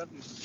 rápido.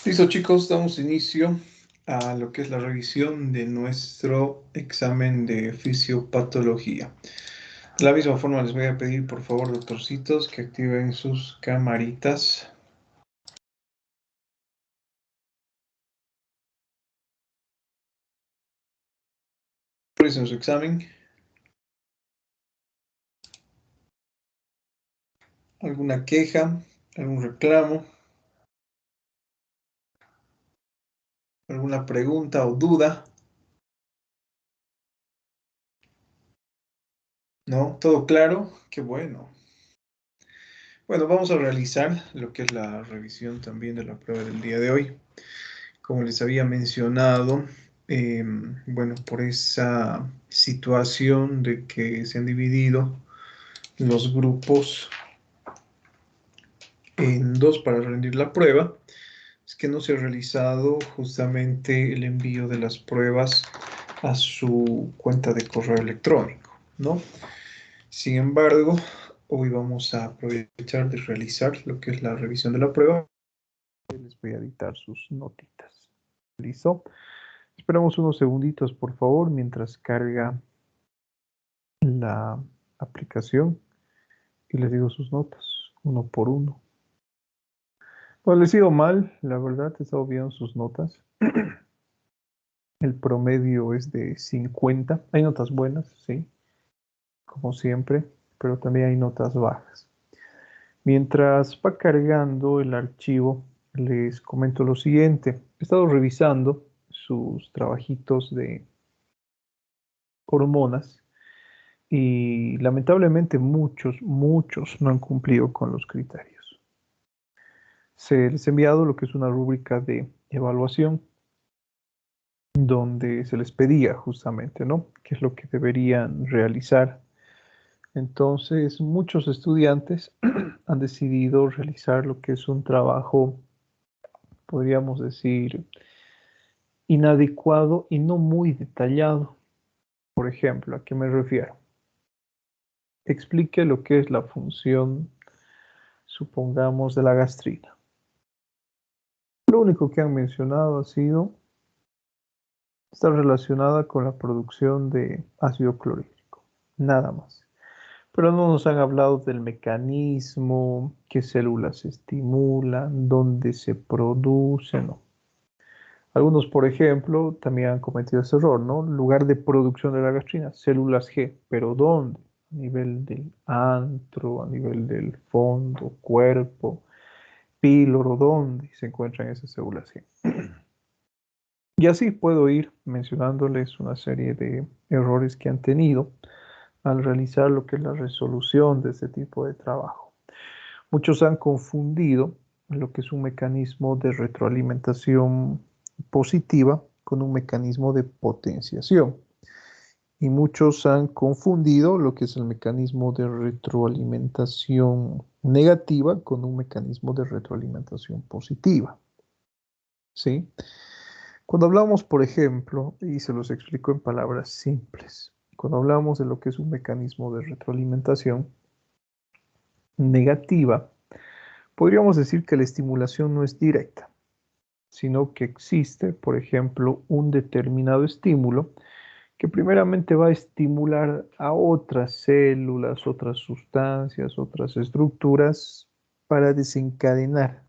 Listo, chicos, damos inicio a lo que es la revisión de nuestro examen de fisiopatología. De la misma forma, les voy a pedir, por favor, doctorcitos, que activen sus camaritas. Realicen su examen. ¿Alguna queja? ¿Algún reclamo? ¿Alguna pregunta o duda? ¿No? ¿Todo claro? Qué bueno. Bueno, vamos a realizar lo que es la revisión también de la prueba del día de hoy. Como les había mencionado, bueno, por esa situación de que se han dividido los grupos en dos para rendir la prueba, es que no se ha realizado justamente el envío de las pruebas a su cuenta de correo electrónico, ¿no? Sin embargo, hoy vamos a aprovechar de realizar lo que es la revisión de la prueba. Les voy a editar sus notitas. ¿Listo? Esperamos unos segunditos, por favor, mientras carga la aplicación y les digo sus notas, uno por uno. Bueno, les sigo mal, la verdad, he estado viendo sus notas. El promedio es de 50. Hay notas buenas, sí, como siempre, pero también hay notas bajas. Mientras va cargando el archivo, les comento lo siguiente. He estado revisando sus trabajitos de hormonas y lamentablemente muchos no han cumplido con los criterios. Se les ha enviado lo que es una rúbrica de evaluación donde se les pedía justamente, ¿no? ¿Qué es lo que deberían realizar? Entonces, muchos estudiantes han decidido realizar lo que es un trabajo, podríamos decir, inadecuado y no muy detallado. Por ejemplo, ¿a qué me refiero? Explique lo que es la función, supongamos, de la gastrina. Lo único que han mencionado ha sido, está relacionada con la producción de ácido clorhídrico, nada más. Pero no nos han hablado del mecanismo, qué células se estimulan, dónde se produce, no. Algunos, por ejemplo, también han cometido ese error, ¿no? Lugar de producción de la gastrina, células G, pero ¿dónde? A nivel del antro, a nivel del fondo, cuerpo, píloro, ¿dónde se encuentran esas células G? Y así puedo ir mencionándoles una serie de errores que han tenido al realizar lo que es la resolución de este tipo de trabajo. Muchos han confundido lo que es un mecanismo de retroalimentación positiva con un mecanismo de potenciación. Y muchos han confundido lo que es el mecanismo de retroalimentación negativa con un mecanismo de retroalimentación positiva. ¿Sí? Cuando hablamos, por ejemplo, y se los explico en palabras simples, cuando hablamos de lo que es un mecanismo de retroalimentación negativa, podríamos decir que la estimulación no es directa, sino que existe, por ejemplo, un determinado estímulo que primeramente va a estimular a otras células, otras sustancias, otras estructuras para desencadenar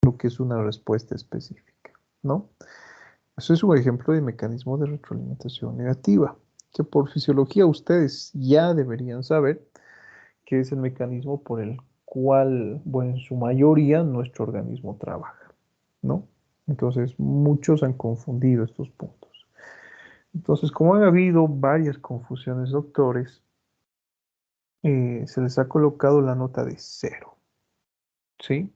lo que es una respuesta específica, ¿no? Eso es un ejemplo de mecanismo de retroalimentación negativa, que por fisiología ustedes ya deberían saber que es el mecanismo por el cual, bueno, en su mayoría nuestro organismo trabaja, ¿no? Entonces, muchos han confundido estos puntos. Entonces, como han habido varias confusiones, doctores, se les ha colocado la nota de 0, ¿sí?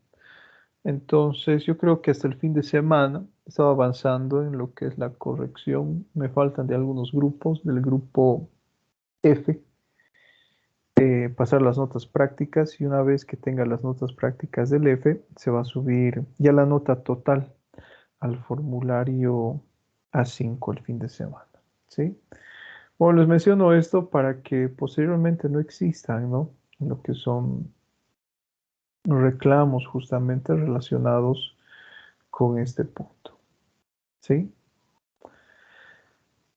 Entonces, yo creo que hasta el fin de semana estaba avanzando en lo que es la corrección. Me faltan de algunos grupos, del grupo F, pasar las notas prácticas y una vez que tenga las notas prácticas del F, se va a subir ya la nota total al formulario A5 el fin de semana, ¿sí? Bueno, les menciono esto para que posteriormente no existan, ¿no? Lo que son reclamos justamente relacionados con este punto. ¿Sí?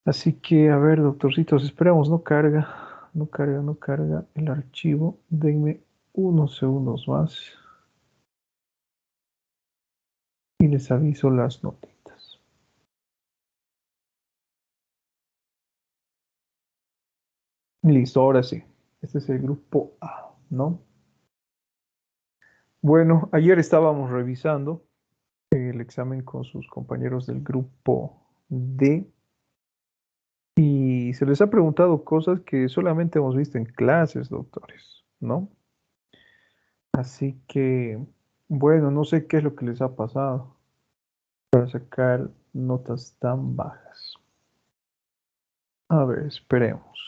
Así que, a ver, doctorcitos, esperamos, no carga, no carga, no carga el archivo. Denme unos segundos más y les aviso las notitas. Listo, ahora sí. Este es el grupo A, ¿no? Bueno, ayer estábamos revisando el examen con sus compañeros del grupo D y se les ha preguntado cosas que solamente hemos visto en clases, doctores, ¿no? Así que, bueno, no sé qué es lo que les ha pasado para sacar notas tan bajas. A ver, esperemos.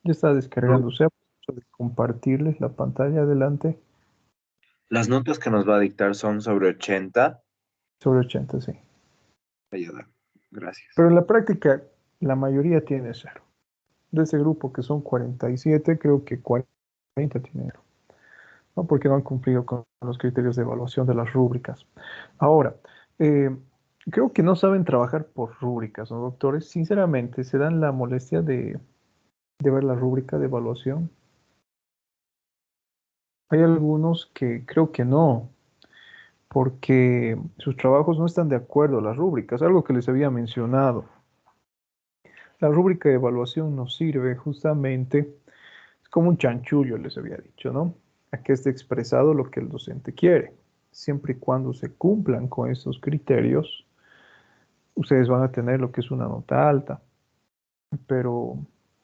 Ya está No, descargándose. Puedo compartirles la pantalla adelante las notas que nos va a dictar son sobre 80. sobre 80, sí. Ayuda. Gracias. Pero en la práctica, la mayoría tiene cero. De ese grupo que son 47, creo que 40 tienen cero, ¿no? Porque no han cumplido con los criterios de evaluación de las rúbricas. Ahora, eh, creo que no saben trabajar por rúbricas, ¿no, doctores? Sinceramente, ¿se dan la molestia de ver la rúbrica de evaluación? Hay algunos que creo que no, porque sus trabajos no están de acuerdo a las rúbricas, algo que les había mencionado. La rúbrica de evaluación nos sirve justamente, es como un chanchullo, les había dicho, ¿no? A que esté expresado lo que el docente quiere. Siempre y cuando se cumplan con estos criterios, ustedes van a tener lo que es una nota alta. Pero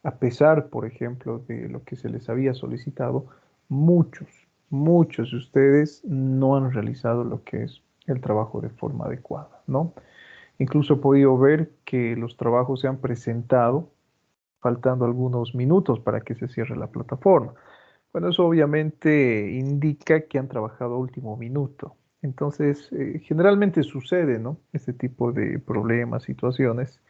a pesar, por ejemplo, de lo que se les había solicitado, muchos, muchos de ustedes no han realizado lo que es el trabajo de forma adecuada, ¿no? Incluso he podido ver que los trabajos se han presentado faltando algunos minutos para que se cierre la plataforma. Bueno, eso obviamente indica que han trabajado a último minuto. Entonces, generalmente sucede, ¿no? Este tipo de problemas, situaciones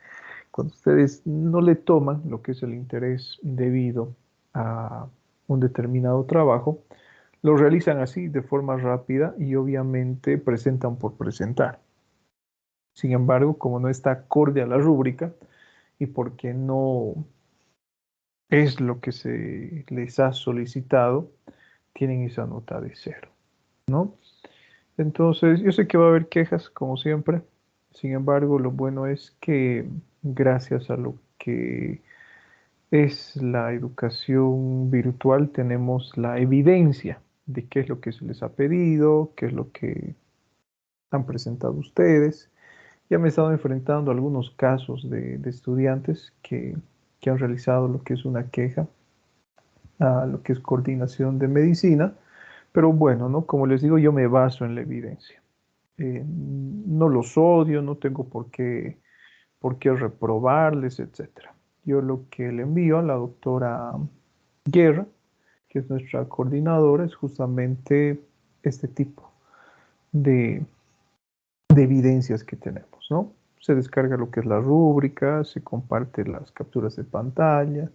cuando ustedes no le toman lo que es el interés debido a un determinado trabajo, lo realizan así de forma rápida y obviamente presentan por presentar. Sin embargo, como no está acorde a la rúbrica y porque no es lo que se les ha solicitado, tienen esa nota de cero, ¿no? Entonces, yo sé que va a haber quejas, como siempre. Sin embargo, lo bueno es que gracias a lo que es la educación virtual, tenemos la evidencia de qué es lo que se les ha pedido, qué es lo que han presentado ustedes. Ya me he estado enfrentando a algunos casos de estudiantes que han realizado lo que es una queja a lo que es coordinación de medicina, pero bueno, ¿no? Como les digo, yo me baso en la evidencia. No los odio, no tengo por qué reprobarles, etcétera. Yo lo que le envío a la doctora Guerra, que es nuestra coordinadora, es justamente este tipo de, de evidencias que tenemos, ¿no? Se descarga lo que es la rúbrica, se comparte las capturas de pantalla,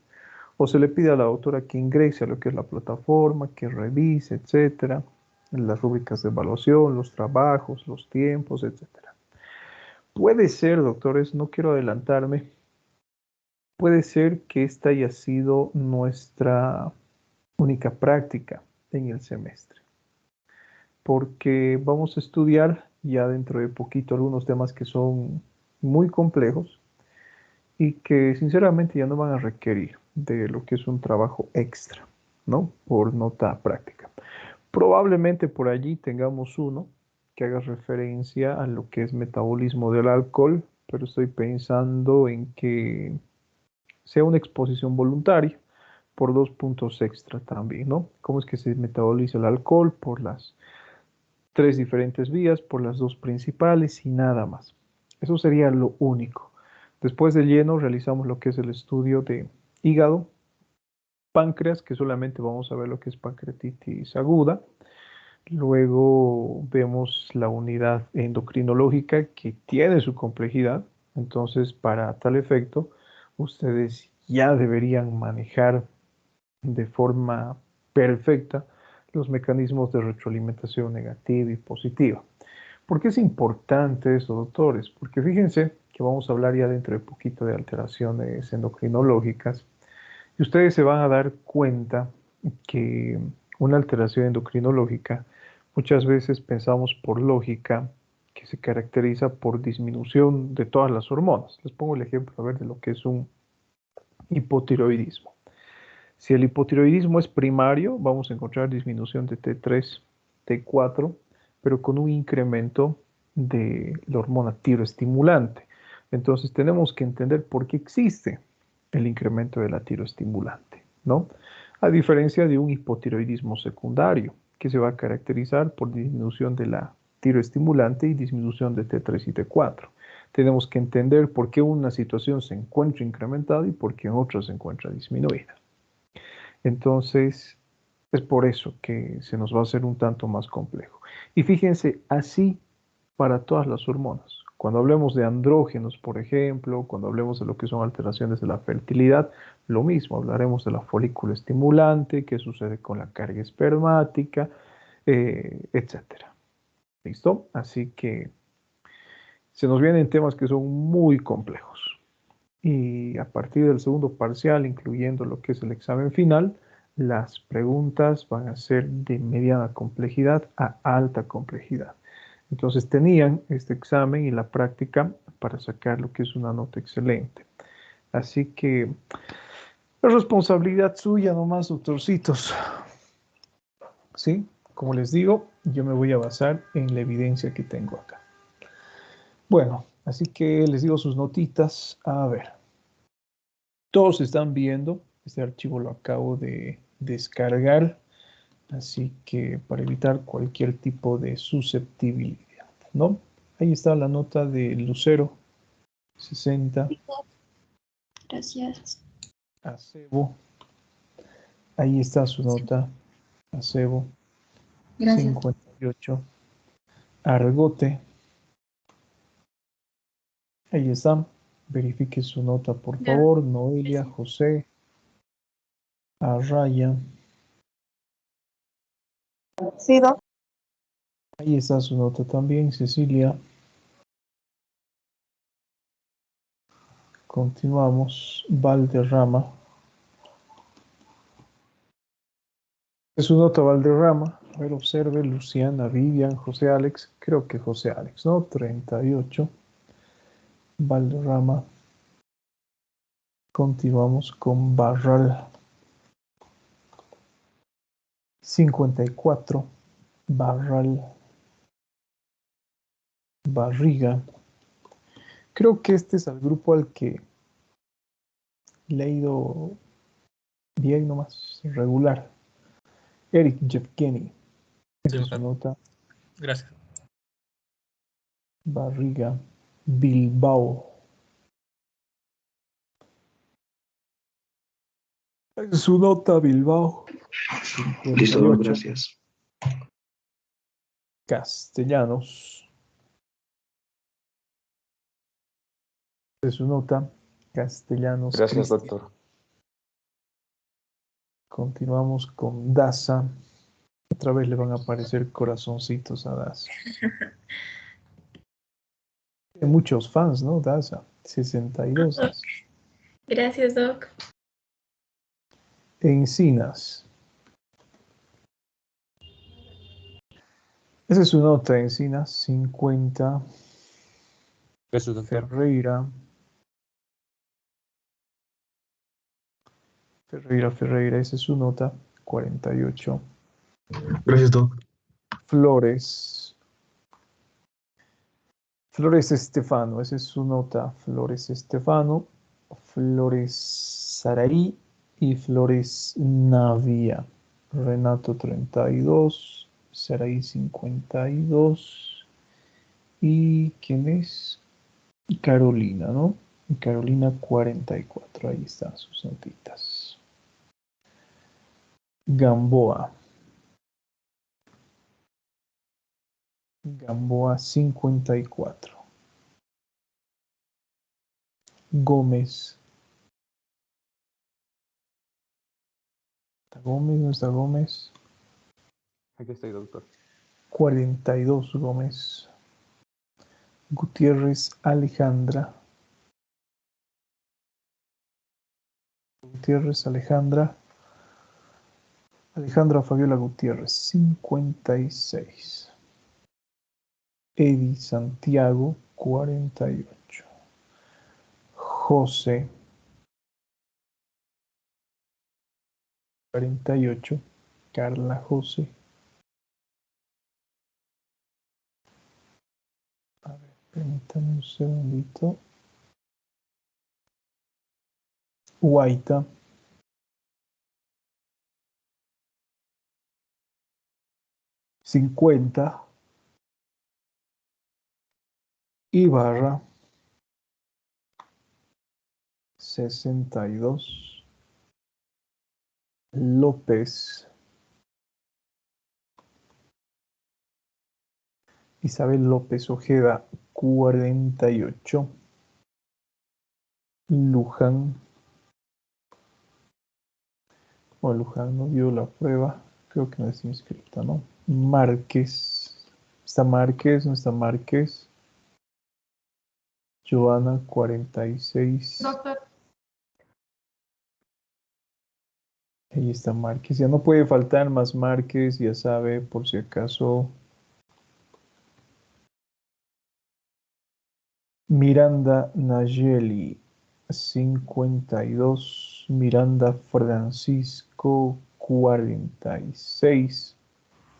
o se le pide a la autora que ingrese a lo que es la plataforma, que revise, etcétera, las rúbricas de evaluación, los trabajos, los tiempos, etcétera. Puede ser, doctores, no quiero adelantarme, puede ser que esta haya sido nuestra única práctica en el semestre, porque vamos a estudiar ya dentro de poquito algunos temas que son muy complejos y que sinceramente ya no van a requerir de lo que es un trabajo extra, ¿no? Por nota práctica. Probablemente por allí tengamos uno que haga referencia a lo que es metabolismo del alcohol, pero estoy pensando en que sea una exposición voluntaria por 2 puntos extra también, ¿no? ¿Cómo es que se metaboliza el alcohol? Por las 3 diferentes vías, por las 2 principales y nada más. Eso sería lo único. Después de lleno realizamos lo que es el estudio de hígado, páncreas, que solamente vamos a ver lo que es pancreatitis aguda. Luego vemos la unidad endocrinológica que tiene su complejidad. Entonces, para tal efecto, ustedes ya deberían manejar de forma perfecta los mecanismos de retroalimentación negativa y positiva. ¿Por qué es importante eso, doctores? Porque fíjense que vamos a hablar ya dentro de poquito de alteraciones endocrinológicas y ustedes se van a dar cuenta que una alteración endocrinológica muchas veces pensamos por lógica que se caracteriza por disminución de todas las hormonas. Les pongo el ejemplo a ver de lo que es un hipotiroidismo. Si el hipotiroidismo es primario, vamos a encontrar disminución de T3, T4, pero con un incremento de la hormona tiroestimulante. Entonces tenemos que entender por qué existe el incremento de la tiroestimulante, ¿no? A diferencia de un hipotiroidismo secundario, que se va a caracterizar por disminución de la tiroestimulante y disminución de T3 y T4. Tenemos que entender por qué una situación se encuentra incrementada y por qué en otra se encuentra disminuida. Entonces, es por eso que se nos va a hacer un tanto más complejo. Y fíjense, así para todas las hormonas. Cuando hablemos de andrógenos, por ejemplo, cuando hablemos de lo que son alteraciones de la fertilidad, lo mismo, hablaremos de la folículo estimulante, qué sucede con la carga espermática, etcétera. ¿Listo? Así que se nos vienen temas que son muy complejos. Y a partir del segundo parcial, incluyendo lo que es el examen final, las preguntas van a ser de mediana complejidad a alta complejidad. Entonces tenían este examen y la práctica para sacar lo que es una nota excelente. Así que es responsabilidad suya nomás, doctorcitos. ¿Sí? Como les digo, yo me voy a basar en la evidencia que tengo acá. Bueno, así que les digo sus notitas. A ver. Todos están viendo, este archivo lo acabo de descargar, así que para evitar cualquier tipo de susceptibilidad, ¿no? Ahí está la nota de Lucero, 60, Gracias. Acebo, ahí está su nota, Acebo, Gracias. 58, Argote, ahí está, verifique su nota por Ya. favor, Noelia, José, Arraya, Sí, doc. ahí está su nota también, Cecilia. Continuamos. Valderrama. Es su nota Valderrama. A ver, observe. Luciana, Vivian, José Alex. Creo que José Alex, ¿no? 38. Valderrama. Continuamos con Barral. 54. Barral. Barriga. Creo que este es el grupo al que le he ido bien nomás, regular. Eric Jevgeny. Esa es su nota. Gracias. Barriga. Bilbao. Esa es su nota, Bilbao. Listo, 58. gracias. Castellanos. Esa es su nota. Castellanos. Gracias, Cristian. doctor. Continuamos con Daza. Otra vez le van a aparecer corazoncitos a Daza. Tiene muchos fans, ¿no? Daza. 62. Daza. Gracias, doc. Encinas. Esa es su nota, Encinas. 50. Gracias, doctor. Ferreira. Ferreira. Esa es su nota. 48. Gracias, doc. Flores. Flores Estefano, esa es su nota. Flores Estefano, Flores Saraí y Flores Navia. Renato 32, Saraí 52. ¿Y quién es? Carolina, ¿no? Carolina 44, ahí están sus notitas. Gamboa. Gamboa 54. Gómez. ¿Está Gómez? ¿No está Gómez? Aquí estoy, doctor. 42, Gómez. Gutiérrez Alejandra. Gutiérrez Alejandra. Alejandra Fabiola Gutiérrez, 56. Eddie Santiago, 48. José, 48. Carla José. A ver, permítame un segundito. Guaita. $50. Ibarra, 62. López. Isabel López Ojeda, 48. Luján. O Luján no dio la prueba. Creo que no está inscrita, ¿no? Márquez. ¿Está Márquez? ¿No está Márquez? Joana, 46. Doctor. Ahí está Márquez. Ya no puede faltar más Márquez, ya sabe, por si acaso. Miranda Nayeli, 52. Miranda Francisco, 46.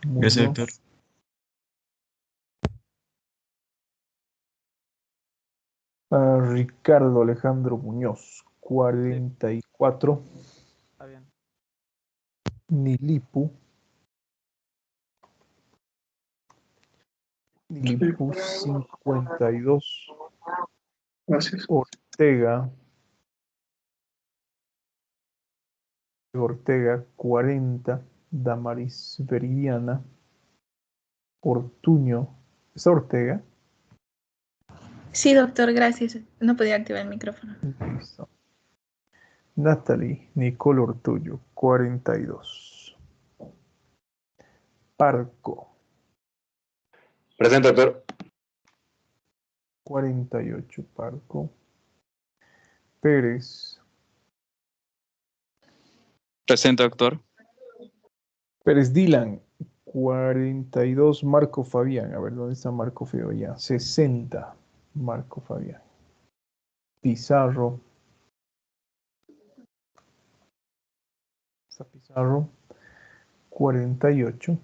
Gracias, Muñoz. doctor. Ricardo Alejandro Muñoz, 44. Está bien. Nilipu. Nilipu, 52. Gracias. Ortega. Ortega, 40. Damaris Veridiana. Ortuño. ¿Es Ortega? Sí, doctor, gracias. No podía activar el micrófono. Listo. Natalie Nicole Ortuño, 42. Parco, Presente, doctor. 48. Parco. Pérez. Presente, doctor. Pérez Dylan, 42. Marco Fabián. A ver, ¿dónde está Marco Fabián? 60. Marco Fabián. Pizarro. Está Pizarro. 48.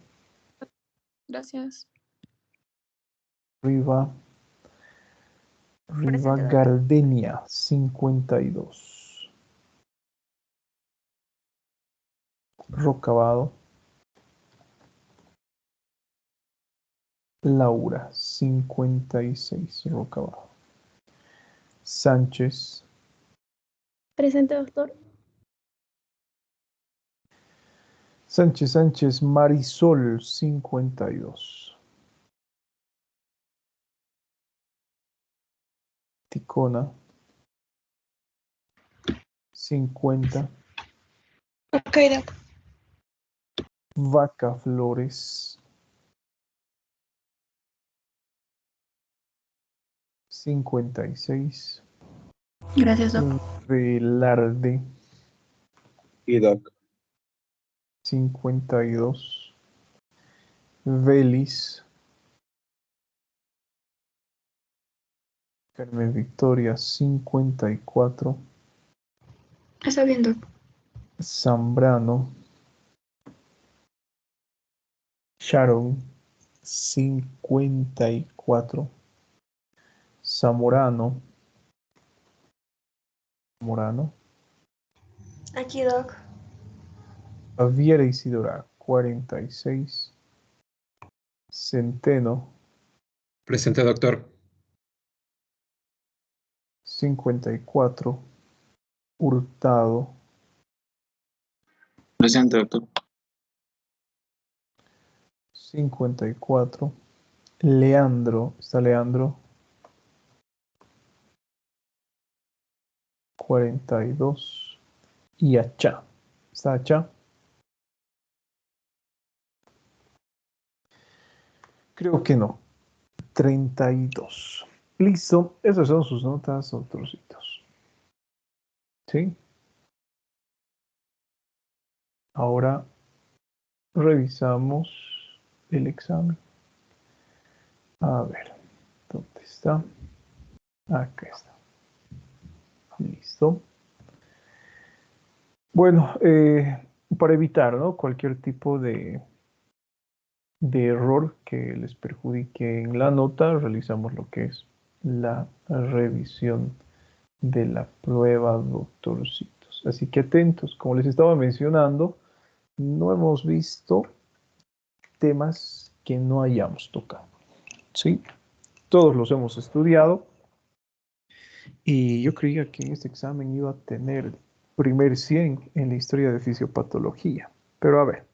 Gracias. Riva. Riva Presente, doctor. Gardenia, 52. Rocabado. Laura, 56. Rocabado. Sánchez. Presente, doctor. Sánchez Marisol, 52. Ticona, 50. Ok, doctor. Vaca Flores, 56. Gracias, doctor. Velarde, Y doc. 52. Vélez. Carmen Victoria, 54. Está bien, doctor. Zambrano. Sharon, 54. Zamorano. Morano. Aquí, doc. Javiera Isidora, 46. Centeno, Presente, doctor. 54. Hurtado, Presente, doctor. 54. Leandro, está Leandro, 42. Y Achá, está Achá, Creo que no. 32. Listo. Esas son sus notas, doctorcitos. ¿Sí? Ahora revisamos el examen. A ver, ¿dónde está? Acá está. Listo. Bueno, para evitar, ¿no?, cualquier tipo de error que les perjudique en la nota, realizamos lo que es la revisión de la prueba, doctorcitos. Así que atentos, como les estaba mencionando, no hemos visto temas que no hayamos tocado, ¿sí? Todos los hemos estudiado y yo creía que en este examen iba a tener primer 100 en la historia de fisiopatología, pero a ver.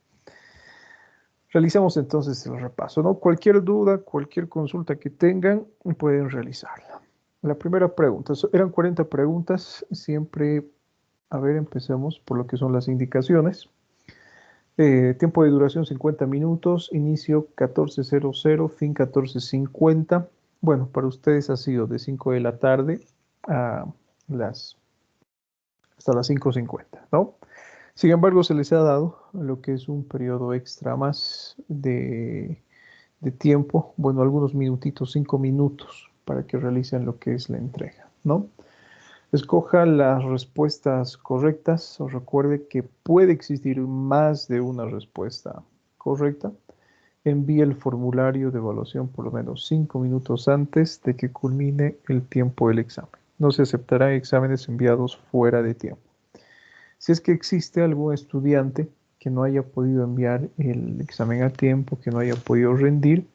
Realizamos entonces el repaso, ¿no? Cualquier duda, cualquier consulta que tengan, pueden realizarla. La primera pregunta, eran 40 preguntas, siempre, a ver, empecemos por lo que son las indicaciones. Tiempo de duración 50 minutos, inicio 14:00, fin 14:50. Bueno, para ustedes ha sido de 5 de la tarde a hasta las 5:50, ¿no? Sin embargo, se les ha dado lo que es un periodo extra más de tiempo, bueno, algunos minutitos, 5 minutos, para que realicen lo que es la entrega, ¿no? Escoja las respuestas correctas, o recuerde que puede existir más de una respuesta correcta. Envíe el formulario de evaluación por lo menos 5 minutos antes de que culmine el tiempo del examen. No se aceptarán exámenes enviados fuera de tiempo. Si es que existe algún estudiante que no haya podido enviar el examen a tiempo, que no haya podido rendir,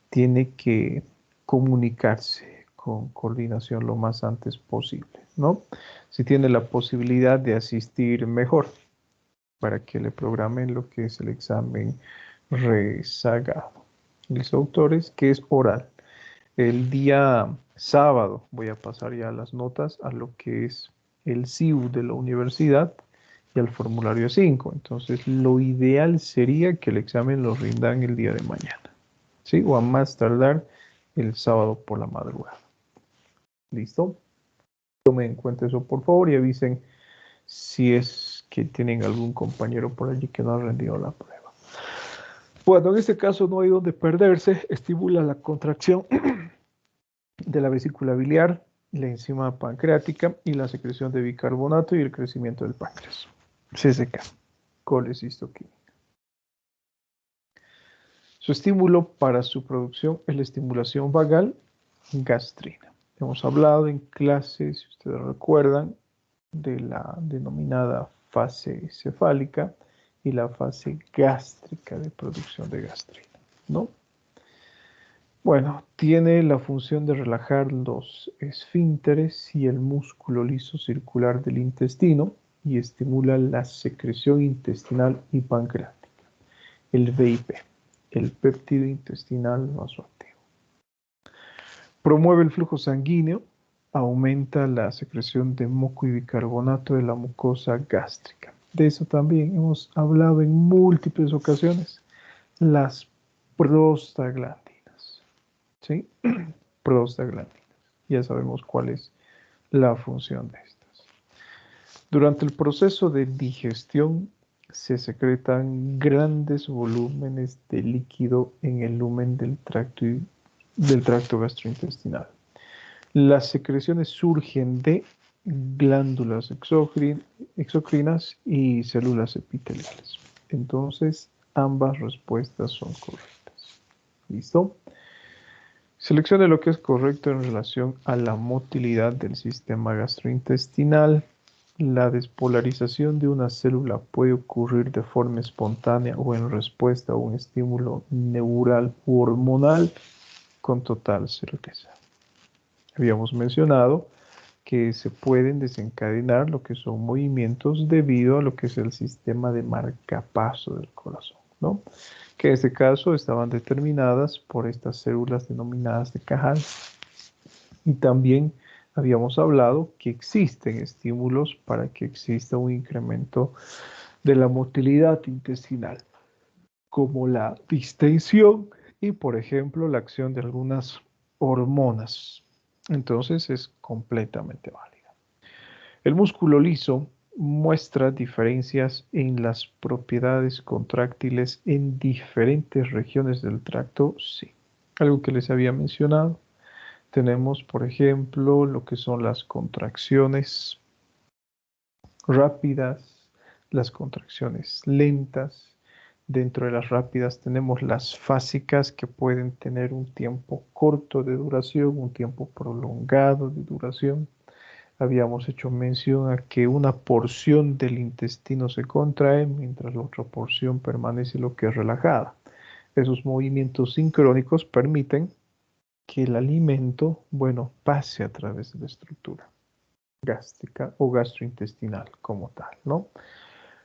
tiene que comunicarse con coordinación lo más antes posible, ¿no? Si tiene la posibilidad de asistir, mejor, para que le programen lo que es el examen rezagado. Los autores, que es oral. El día sábado, voy a pasar ya las notas a lo que es el CIU de la universidad y al formulario 5. Entonces, lo ideal sería que el examen lo rindan el día de mañana, ¿sí? O a más tardar el sábado por la madrugada. ¿Listo? Tomen en cuenta eso, por favor, y avisen si es que tienen algún compañero por allí que no ha rendido la prueba. Bueno, en este caso no hay donde perderse. Estimula la contracción de la vesícula biliar, la enzima pancreática y la secreción de bicarbonato y el crecimiento del páncreas. CSK, colecistoquímica. Su estímulo para su producción es la estimulación vagal gastrina. Hemos hablado en clase, si ustedes recuerdan, de la denominada fase cefálica y la fase gástrica de producción de gastrina, ¿no? Bueno, tiene la función de relajar los esfínteres y el músculo liso circular del intestino y estimula la secreción intestinal y pancreática. El VIP, el péptido intestinal vasoactivo. Promueve el flujo sanguíneo, aumenta la secreción de moco y bicarbonato de la mucosa gástrica. De eso también hemos hablado en múltiples ocasiones. Las prostaglandinas, ¿sí? Prostaglandinas. Ya sabemos cuál es la función de estas. Durante el proceso de digestión se secretan grandes volúmenes de líquido en el lumen del tracto gastrointestinal. Las secreciones surgen de glándulas exocrinas y células epiteliales. Entonces, ambas respuestas son correctas. ¿Listo? Seleccione lo que es correcto en relación a la motilidad del sistema gastrointestinal. La despolarización de una célula puede ocurrir de forma espontánea o en respuesta a un estímulo neural u hormonal con total certeza. Habíamos mencionado que se pueden desencadenar lo que son movimientos debido a lo que es el sistema de marcapaso del corazón, ¿no? Que en este caso estaban determinadas por estas células denominadas de Cajal. Y también habíamos hablado que existen estímulos para que exista un incremento de la motilidad intestinal, como la distensión y, por ejemplo, la acción de algunas hormonas. Entonces es completamente válida. El músculo liso muestra diferencias en las propiedades contráctiles en diferentes regiones del tracto, sí. Algo que les había mencionado. Tenemos, por ejemplo, lo que son las contracciones rápidas, las contracciones lentas. Dentro de las rápidas tenemos las fásicas que pueden tener un tiempo corto de duración, un tiempo prolongado de duración. Habíamos hecho mención a que una porción del intestino se contrae mientras la otra porción permanece lo que es relajada. Esos movimientos sincrónicos permiten que el alimento, pase a través de la estructura gástrica o gastrointestinal como tal, ¿no?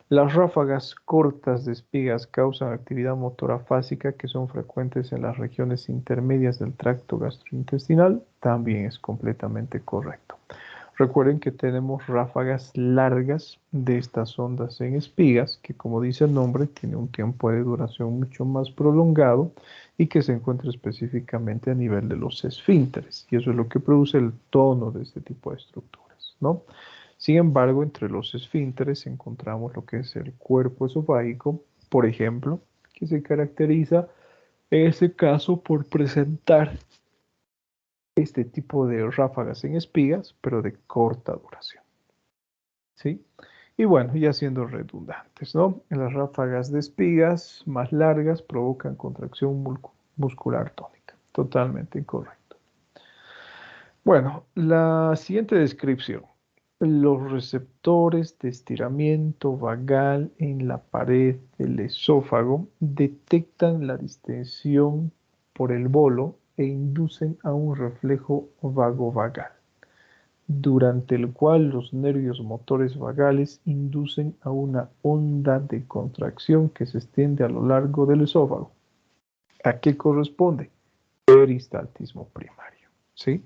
Las ráfagas cortas de espigas causan actividad motora fásica que son frecuentes en las regiones intermedias del tracto gastrointestinal. También es completamente correcto. Recuerden que tenemos ráfagas largas de estas ondas en espigas, que como dice el nombre, tiene un tiempo de duración mucho más prolongado y que se encuentra específicamente a nivel de los esfínteres. Y eso es lo que produce el tono de este tipo de estructuras, ¿no? Sin embargo, entre los esfínteres encontramos lo que es el cuerpo esofágico, por ejemplo, que se caracteriza en este caso por presentar este tipo de ráfagas en espigas, pero de corta duración. ¿Sí? Y bueno, ya siendo redundantes, ¿no? En las ráfagas de espigas más largas provocan contracción muscular tónica. Totalmente incorrecto. Bueno, la siguiente descripción. Los receptores de estiramiento vagal en la pared del esófago detectan la distensión por el bolo e inducen a un reflejo vagovagal, durante el cual los nervios motores vagales inducen a una onda de contracción que se extiende a lo largo del esófago. ¿A qué corresponde? Peristaltismo primario, ¿sí?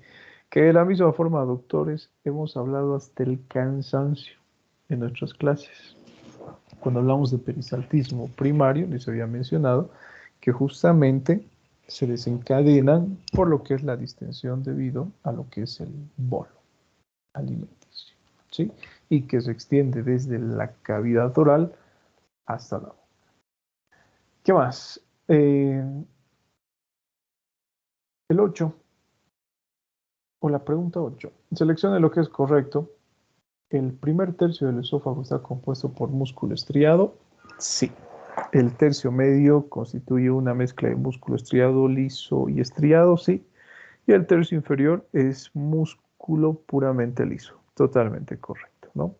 Que de la misma forma, doctores, hemos hablado hasta el cansancio en nuestras clases. Cuando hablamos de peristaltismo primario, les había mencionado que justamente se desencadenan por lo que es la distensión debido a lo que es el bolo alimenticio, ¿sí? Y que se extiende desde la cavidad oral hasta la boca. ¿Qué más? El 8, o la pregunta 8. Seleccione lo que es correcto. ¿El primer tercio del esófago está compuesto por músculo estriado? Sí. El tercio medio constituye una mezcla de músculo estriado, liso y estriado, sí. Y el tercio inferior es músculo puramente liso. Totalmente correcto, ¿no?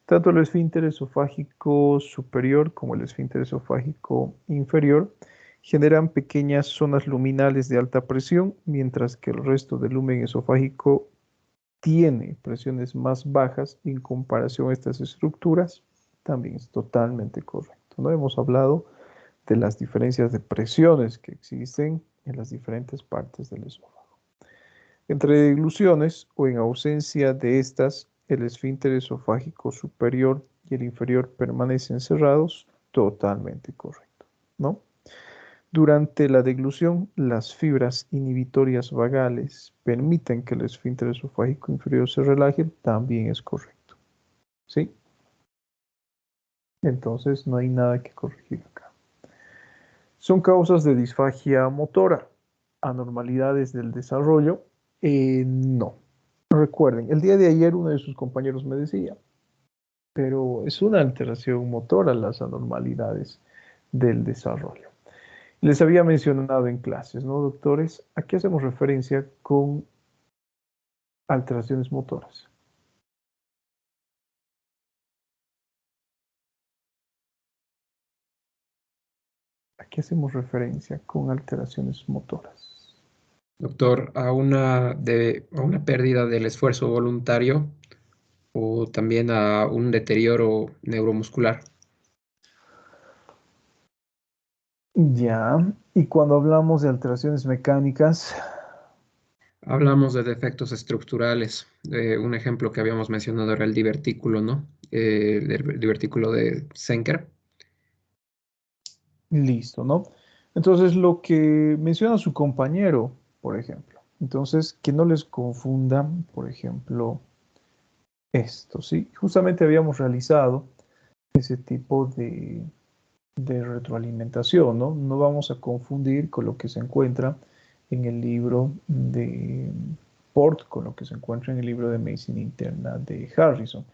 Tanto el esfínter esofágico superior como el esfínter esofágico inferior generan pequeñas zonas luminales de alta presión, mientras que el resto del lumen esofágico tiene presiones más bajas en comparación a estas estructuras. También es totalmente correcto, ¿no? Hemos hablado de las diferencias de presiones que existen en las diferentes partes del esófago. Entre degluciones o en ausencia de estas, el esfínter esofágico superior y el inferior permanecen cerrados. Totalmente correcto, ¿no? Durante la deglución, las fibras inhibitorias vagales permiten que el esfínter esofágico inferior se relaje. También es correcto, ¿sí? Entonces no hay nada que corregir acá. Son causas de disfagia motora, anormalidades del desarrollo. No. Recuerden, el día de ayer uno de sus compañeros me decía, pero es una alteración motora las anormalidades del desarrollo. Les había mencionado en clases, ¿no, doctores? ¿A qué hacemos referencia con alteraciones motoras? ¿A qué hacemos referencia con alteraciones motoras? Doctor, a una pérdida del esfuerzo voluntario o también a un deterioro neuromuscular. Ya, y cuando hablamos de alteraciones mecánicas, Hablamos de defectos estructurales. Un ejemplo que habíamos mencionado era el divertículo, ¿no? El divertículo de Zenker. listo, ¿no? Entonces, lo que menciona su compañero, por ejemplo. Entonces, que no les confundan, por ejemplo, esto, ¿sí? Justamente habíamos realizado ese tipo de retroalimentación, ¿no? No vamos a confundir con lo que se encuentra en el libro de Port, con lo que se encuentra en el libro de Medicina Interna de Harrison.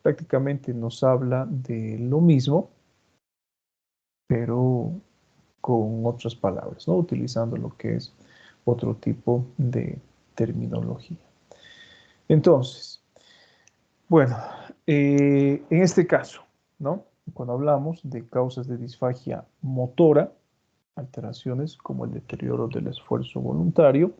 Prácticamente nos habla de lo mismo, pero con otras palabras, ¿no? Utilizando lo que es otro tipo de terminología. Entonces, bueno, en este caso, ¿no? Cuando hablamos de causas de disfagia motora, alteraciones como el deterioro del esfuerzo voluntario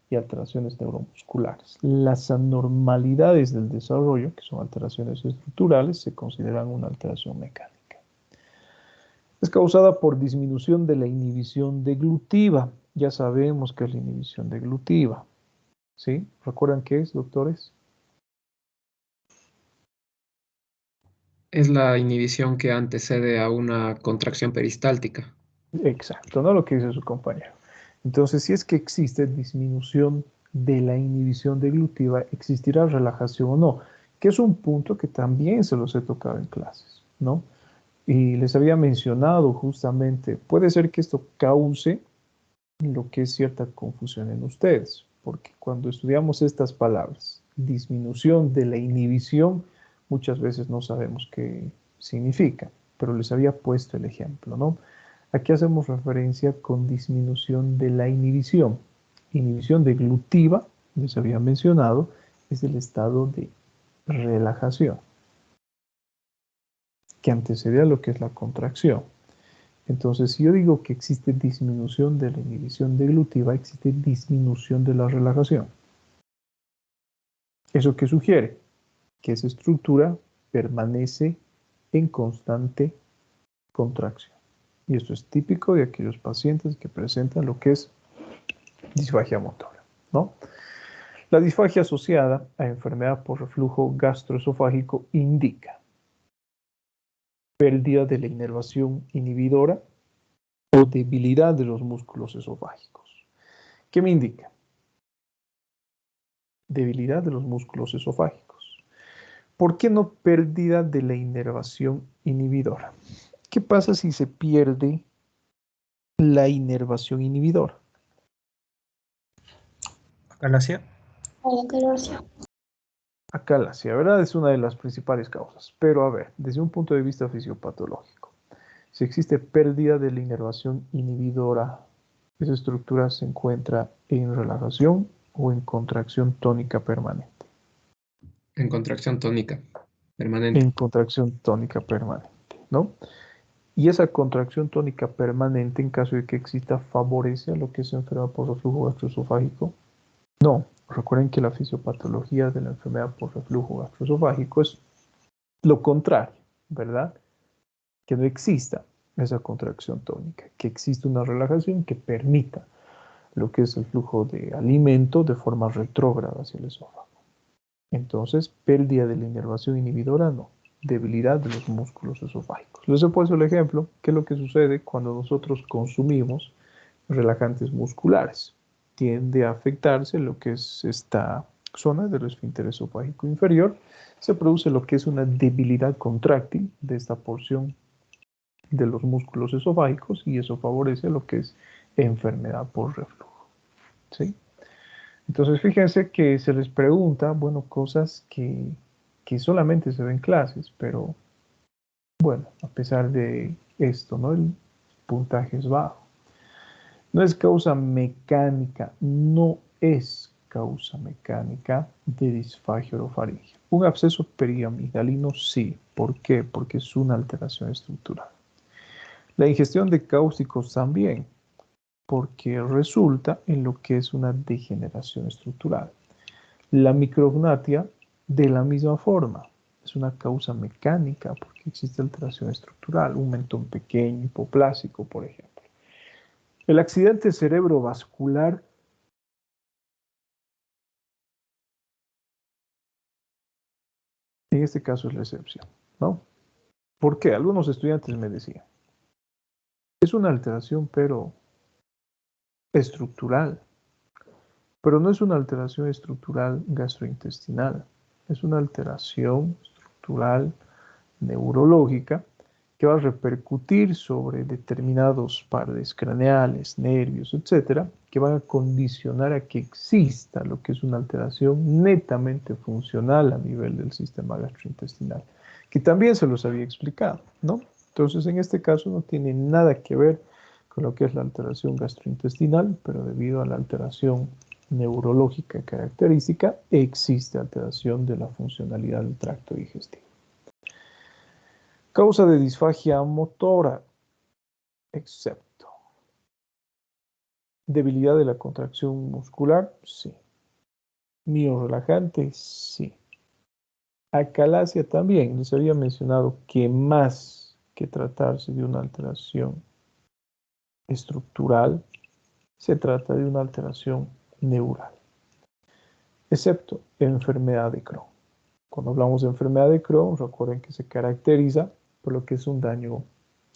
y alteraciones neuromusculares. Las anormalidades del desarrollo, que son alteraciones estructurales, se consideran una alteración mecánica. Es causada por disminución de la inhibición deglutiva. Ya sabemos que es la inhibición deglutiva. ¿Sí? ¿Recuerdan qué es, doctores? Es la inhibición que antecede a una contracción peristáltica. Exacto, ¿no? Lo que dice su compañero. Entonces, si es que existe disminución de la inhibición deglutiva, ¿existirá relajación o no? Que es un punto que también se los he tocado en clases, ¿no? Y les había mencionado justamente, puede ser que esto cause lo que es cierta confusión en ustedes, porque cuando estudiamos estas palabras, disminución de la inhibición, muchas veces no sabemos qué significa, pero les había puesto el ejemplo, ¿no? Aquí hacemos referencia con disminución de la inhibición. Inhibición deglutiva, les había mencionado, es el estado de relajación, que antecede a lo que es la contracción. Entonces, si yo digo que existe disminución de la inhibición deglutiva, existe disminución de la relajación. ¿Eso qué sugiere? Que esa estructura permanece en constante contracción. Y esto es típico de aquellos pacientes que presentan lo que es disfagia motora, ¿no? La disfagia asociada a enfermedad por reflujo gastroesofágico indica pérdida de la inervación inhibidora o debilidad de los músculos esofágicos. ¿Qué me indica? Debilidad de los músculos esofágicos. ¿Por qué no pérdida de la inervación inhibidora? ¿Qué pasa si se pierde la inervación inhibidora? Acalasia. Acalasia, ¿verdad? Es una de las principales causas. Pero a ver, desde un punto de vista fisiopatológico, si existe pérdida de la inervación inhibidora, esa estructura se encuentra en relajación o en contracción tónica permanente. En contracción tónica permanente. En contracción tónica permanente, ¿no? Y esa contracción tónica permanente, en caso de que exista, favorece a lo que es enfermedad por reflujo gastroesofágico. No, recuerden que la fisiopatología de la enfermedad por reflujo gastroesofágico es lo contrario, ¿verdad? Que no exista esa contracción tónica, que existe una relajación que permita lo que es el flujo de alimento de forma retrógrada hacia el esófago. Entonces, pérdida de la inervación inhibidora, no. Debilidad de los músculos esofágicos. Les he puesto el ejemplo, qué es lo que sucede cuando nosotros consumimos relajantes musculares. Tiende a afectarse lo que es esta zona del esfínter esofágico inferior. Se produce lo que es una debilidad contráctil de esta porción de los músculos esofágicos y eso favorece lo que es enfermedad por reflujo. ¿Sí? Entonces, fíjense que se les pregunta, bueno, cosas que solamente se ven en clases, pero bueno, a pesar de esto, ¿no? El puntaje es bajo. No es causa mecánica, no es causa mecánica de disfagia orofaringea. Un absceso periamigdalino sí. ¿Por qué? Porque es una alteración estructural. La ingestión de cáusticos también, porque resulta en lo que es una degeneración estructural. La micrognatia, de la misma forma, es una causa mecánica porque existe alteración estructural, un mentón pequeño, hipoplásico, por ejemplo. El accidente cerebrovascular en este caso es la excepción, ¿no? ¿Por qué? Algunos estudiantes me decían, es una alteración, pero estructural, pero no es una alteración estructural gastrointestinal, es una alteración estructural neurológica que va a repercutir sobre determinados pares craneales, nervios, etcétera, que van a condicionar a que exista lo que es una alteración netamente funcional a nivel del sistema gastrointestinal, que también se los había explicado, ¿no? Entonces, en este caso no tiene nada que ver con lo que es la alteración gastrointestinal, pero debido a la alteración neurológica característica, existe alteración de la funcionalidad del tracto digestivo. Causa de disfagia motora, excepto. Debilidad de la contracción muscular, sí. Miorrelajante, sí. Acalasia también. Les había mencionado que más que tratarse de una alteración estructural, se trata de una alteración neural. Excepto enfermedad de Crohn. Cuando hablamos de enfermedad de Crohn, recuerden que se caracteriza por lo que es un daño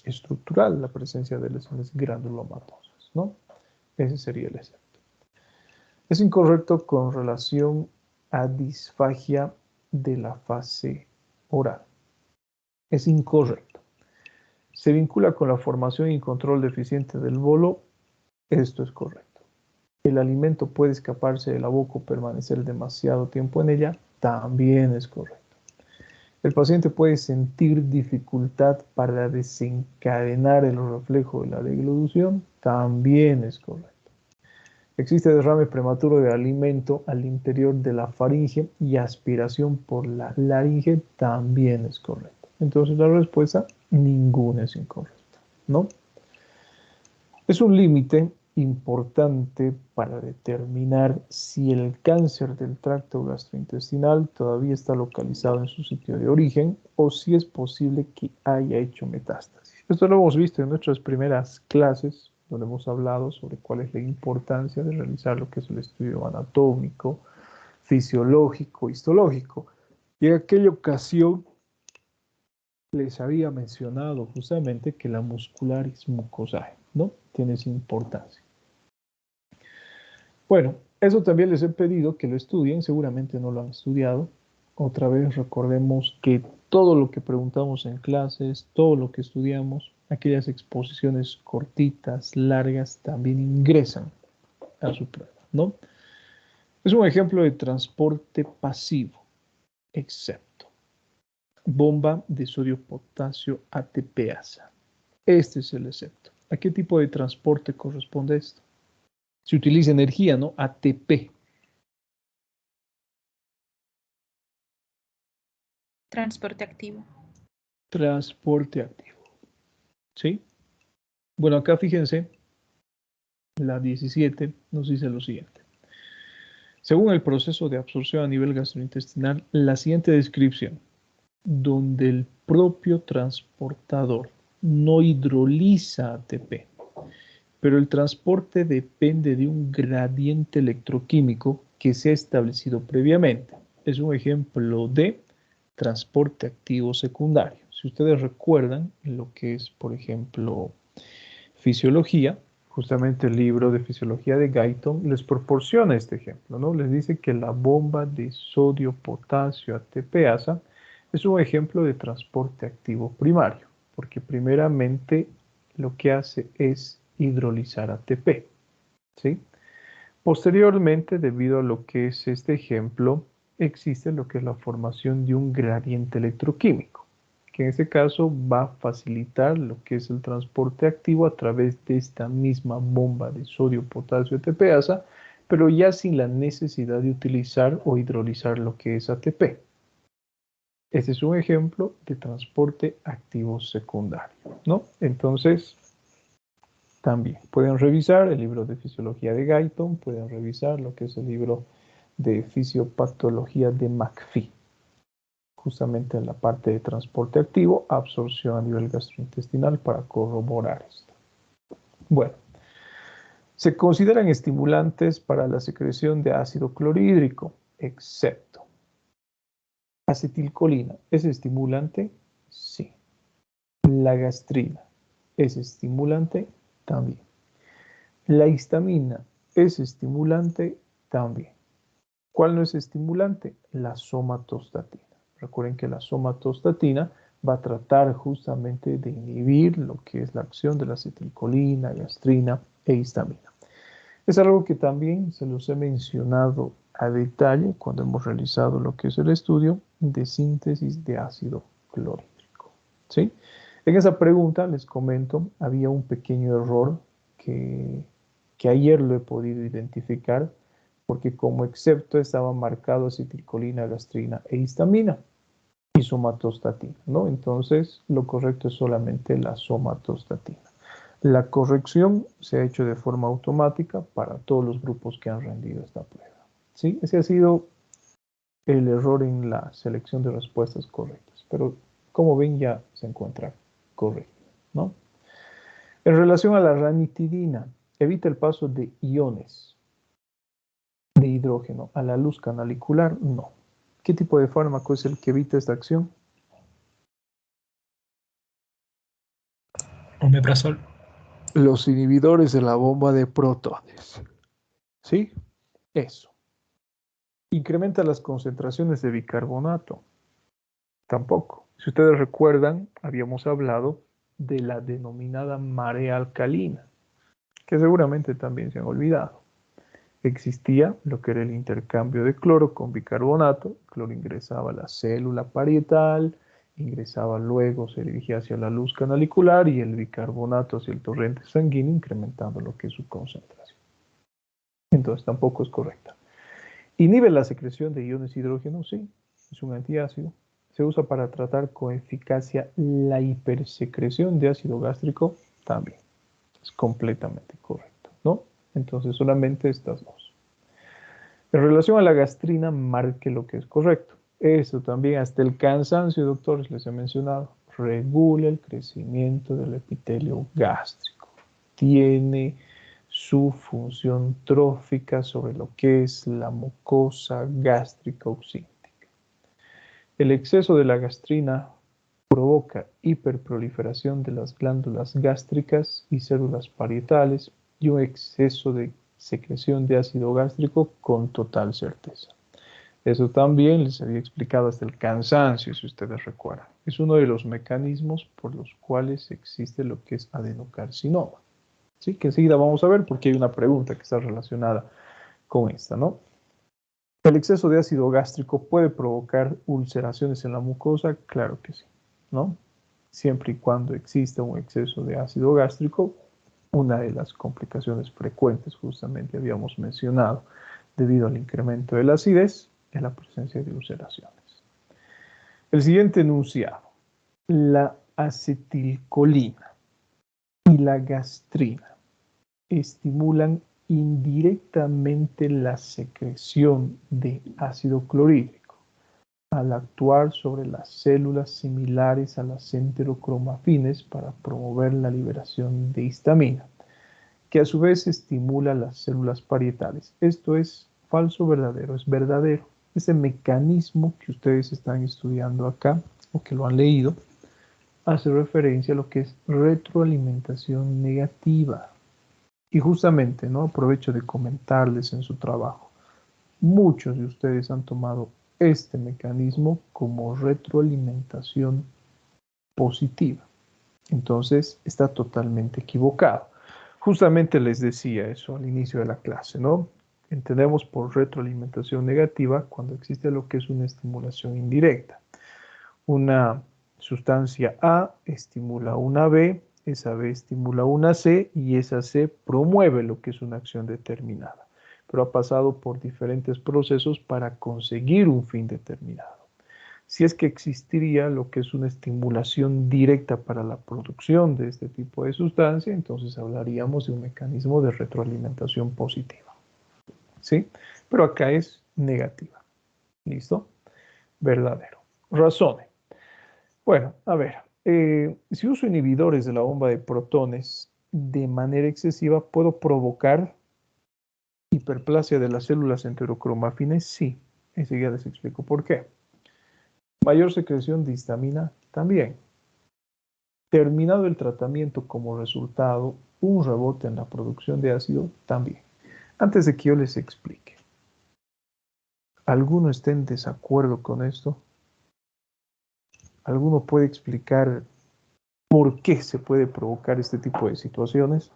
estructural, la presencia de lesiones granulomatosas, ¿no? Ese sería el excepto. Es incorrecto con relación a disfagia de la fase oral. Es incorrecto. Se vincula con la formación y control deficiente del bolo. Esto es correcto. El alimento puede escaparse de la boca o permanecer demasiado tiempo en ella. También es correcto. El paciente puede sentir dificultad para desencadenar el reflejo de la deglución. También es correcto. Existe derrame prematuro de alimento al interior de la faringe y aspiración por la laringe. También es correcto. Entonces la respuesta, ninguna es incorrecta, ¿no? Es un límite importante para determinar si el cáncer del tracto gastrointestinal todavía está localizado en su sitio de origen o si es posible que haya hecho metástasis. Esto lo hemos visto en nuestras primeras clases, donde hemos hablado sobre cuál es la importancia de realizar lo que es el estudio anatómico, fisiológico, histológico. Y en aquella ocasión les había mencionado justamente que la muscularis mucosae, ¿no? Tiene esa importancia. Bueno, eso también les he pedido que lo estudien, seguramente no lo han estudiado. Otra vez recordemos que todo lo que preguntamos en clases, todo lo que estudiamos, aquellas exposiciones cortitas, largas, también ingresan a su prueba, ¿no? Es un ejemplo de transporte pasivo, excepto bomba de sodio-potasio ATPasa. Este es el excepto. ¿A qué tipo de transporte corresponde esto? Se utiliza energía, ¿no? ATP. Transporte activo. Transporte activo. ¿Sí? Bueno, acá fíjense, la 17 nos dice lo siguiente. Según el proceso de absorción a nivel gastrointestinal, la siguiente descripción, donde el propio transportador no hidroliza ATP, pero el transporte depende de un gradiente electroquímico que se ha establecido previamente. Es un ejemplo de transporte activo secundario. Si ustedes recuerdan lo que es, por ejemplo, fisiología, justamente el libro de fisiología de Guyton les proporciona este ejemplo, ¿no? Les dice que la bomba de sodio-potasio ATPasa es un ejemplo de transporte activo primario, porque primeramente lo que hace es hidrolizar ATP, ¿sí? Posteriormente, debido a lo que es este ejemplo, existe lo que es la formación de un gradiente electroquímico, que en este caso va a facilitar lo que es el transporte activo a través de esta misma bomba de sodio-potasio ATPasa, pero ya sin la necesidad de utilizar o hidrolizar lo que es ATP. Este es un ejemplo de transporte activo secundario, ¿no? Entonces, también pueden revisar el libro de fisiología de Guyton, pueden revisar lo que es el libro de fisiopatología de McPhee, justamente en la parte de transporte activo, absorción a nivel gastrointestinal para corroborar esto. Bueno, se consideran estimulantes para la secreción de ácido clorhídrico, excepto acetilcolina. ¿Es estimulante? Sí. La gastrina. ¿Es estimulante? También. La histamina es estimulante también. ¿Cuál no es estimulante? La somatostatina. Recuerden que la somatostatina va a tratar justamente de inhibir lo que es la acción de la acetilcolina, gastrina e histamina. Es algo que también se los he mencionado a detalle cuando hemos realizado lo que es el estudio de síntesis de ácido clorhídrico. ¿Sí? En esa pregunta, les comento, había un pequeño error que ayer lo he podido identificar, porque como excepto estaba marcado acetilcolina, gastrina e histamina y somatostatina, ¿no? Entonces, lo correcto es solamente la somatostatina. La corrección se ha hecho de forma automática para todos los grupos que han rendido esta prueba. ¿Sí? Ese ha sido el error en la selección de respuestas correctas, pero como ven ya se encuentra correcto, ¿no? En relación a la ranitidina, evita el paso de iones de hidrógeno a la luz canalicular, no. ¿Qué tipo de fármaco es el que evita esta acción? Omeprazol. Los inhibidores de la bomba de protones. ¿Sí? Eso. ¿Incrementa las concentraciones de bicarbonato? Tampoco. Si ustedes recuerdan, habíamos hablado de la denominada marea alcalina, que seguramente también se han olvidado. Existía lo que era el intercambio de cloro con bicarbonato. El cloro ingresaba a la célula parietal, ingresaba luego, se dirigía hacia la luz canalicular y el bicarbonato hacia el torrente sanguíneo, incrementando lo que es su concentración. Entonces tampoco es correcta. ¿Inhibe la secreción de iones de hidrógeno? Sí, es un antiácido. Se usa para tratar con eficacia la hipersecreción de ácido gástrico también. Es completamente correcto, ¿no? Entonces solamente estas dos. En relación a la gastrina, marque lo que es correcto. Esto también, hasta el cansancio, doctores, les he mencionado, regula el crecimiento del epitelio gástrico. Tiene su función trófica sobre lo que es la mucosa gástrica oxíntica. El exceso de la gastrina provoca hiperproliferación de las glándulas gástricas y células parietales y un exceso de secreción de ácido gástrico con total certeza. Eso también les había explicado hasta el cansancio, si ustedes recuerdan. Es uno de los mecanismos por los cuales existe lo que es adenocarcinoma. ¿Sí? Que enseguida vamos a ver porque hay una pregunta que está relacionada con esta, ¿no? ¿El exceso de ácido gástrico puede provocar ulceraciones en la mucosa? Claro que sí, ¿no? Siempre y cuando exista un exceso de ácido gástrico, una de las complicaciones frecuentes, justamente habíamos mencionado, debido al incremento de la acidez, es la presencia de ulceraciones. El siguiente enunciado, la acetilcolina y la gastrina estimulan indirectamente la secreción de ácido clorhídrico al actuar sobre las células similares a las enterocromafines para promover la liberación de histamina, que a su vez estimula las células parietales. Esto es falso o verdadero, es verdadero. Ese mecanismo que ustedes están estudiando acá o que lo han leído hace referencia a lo que es retroalimentación negativa. Y justamente, ¿no? Aprovecho de comentarles en su trabajo. Muchos de ustedes han tomado este mecanismo como retroalimentación positiva. Entonces, está totalmente equivocado. Justamente les decía eso al inicio de la clase, ¿no? Entendemos por retroalimentación negativa cuando existe lo que es una estimulación indirecta. Una sustancia A estimula una B, esa B estimula una C y esa C promueve lo que es una acción determinada, pero ha pasado por diferentes procesos para conseguir un fin determinado. Si es que existiría lo que es una estimulación directa para la producción de este tipo de sustancia, entonces hablaríamos de un mecanismo de retroalimentación positiva. ¿Sí? Pero acá es negativa. ¿Listo? Verdadero. Razones. Bueno, a ver, si uso inhibidores de la bomba de protones de manera excesiva, ¿puedo provocar hiperplasia de las células enterocromafines? Sí, enseguida les explico por qué. Mayor secreción de histamina también. Terminado el tratamiento como resultado, un rebote en la producción de ácido también. Antes de que yo les explique, ¿alguno está en desacuerdo con esto? ¿Alguno puede explicar por qué se puede provocar este tipo de situaciones?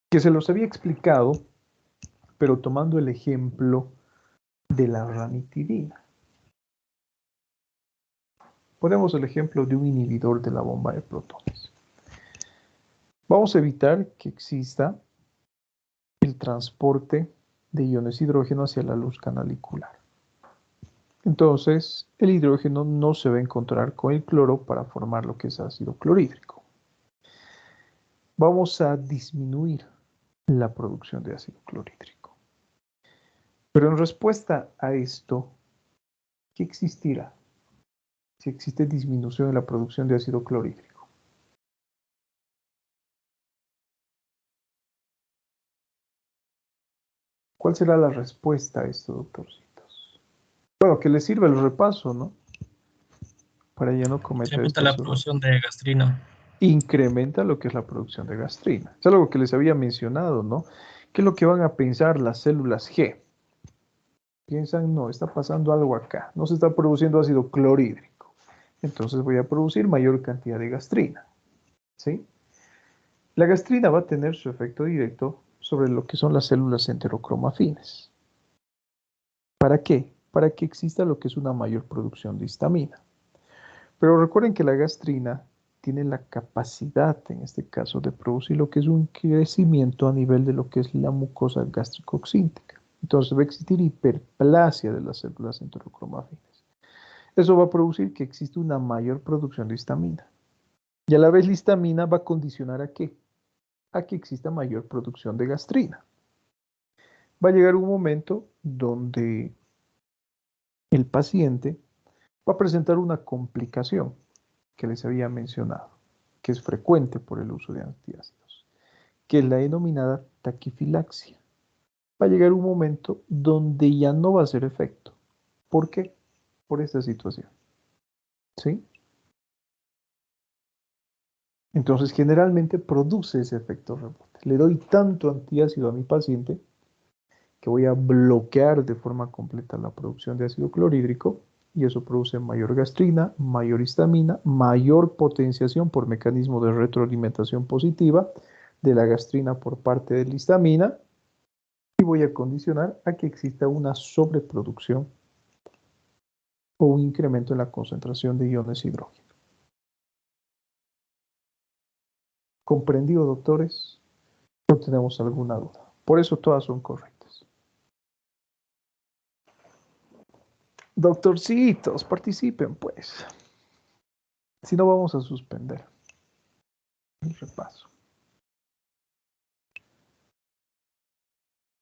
Que se los había explicado, pero tomando el ejemplo de la ranitidina. Ponemos el ejemplo de un inhibidor de la bomba de protones. Vamos a evitar que exista el transporte de iones hidrógeno hacia la luz canalicular. Entonces, el hidrógeno no se va a encontrar con el cloro para formar lo que es ácido clorhídrico. Vamos a disminuir la producción de ácido clorhídrico. Pero en respuesta a esto, ¿qué existirá si existe disminución en la producción de ácido clorhídrico? ¿Cuál será la respuesta a esto, doctorcitos? Bueno, que les sirva el repaso, ¿no? Para ya no cometer Incrementa estos la errores. producción de gastrina. Incrementa lo que es la producción de gastrina. Es algo que les había mencionado, ¿no? ¿Qué es lo que van a pensar las células G? Piensan, no, está pasando algo acá. No se está produciendo ácido clorhídrico. Entonces voy a producir mayor cantidad de gastrina. ¿Sí? La gastrina va a tener su efecto directo sobre lo que son las células enterocromafines. ¿Para qué? Para que exista lo que es una mayor producción de histamina. Pero recuerden que la gastrina tiene la capacidad, en este caso, de producir lo que es un crecimiento a nivel de lo que es la mucosa gástrico-oxíntica. Entonces va a existir hiperplasia de las células enterocromafines. Eso va a producir que exista una mayor producción de histamina. Y a la vez la histamina va a condicionar ¿a qué? A que exista mayor producción de gastrina. Va a llegar un momento donde el paciente va a presentar una complicación que les había mencionado, que es frecuente por el uso de antiácidos, que es la denominada taquifilaxia. Va a llegar un momento donde ya no va a hacer efecto. ¿Por qué? Por esta situación. ¿Sí? Entonces, generalmente produce ese efecto rebote. Le doy tanto antiácido a mi paciente que voy a bloquear de forma completa la producción de ácido clorhídrico y eso produce mayor gastrina, mayor histamina, mayor potenciación por mecanismo de retroalimentación positiva de la gastrina por parte de la histamina y voy a condicionar a que exista una sobreproducción o un incremento en la concentración de iones hidrógeno. ¿Comprendido, doctores? No tenemos alguna duda. Por eso todas son correctas. Doctorcitos, participen pues. Si no, vamos a suspender el repaso.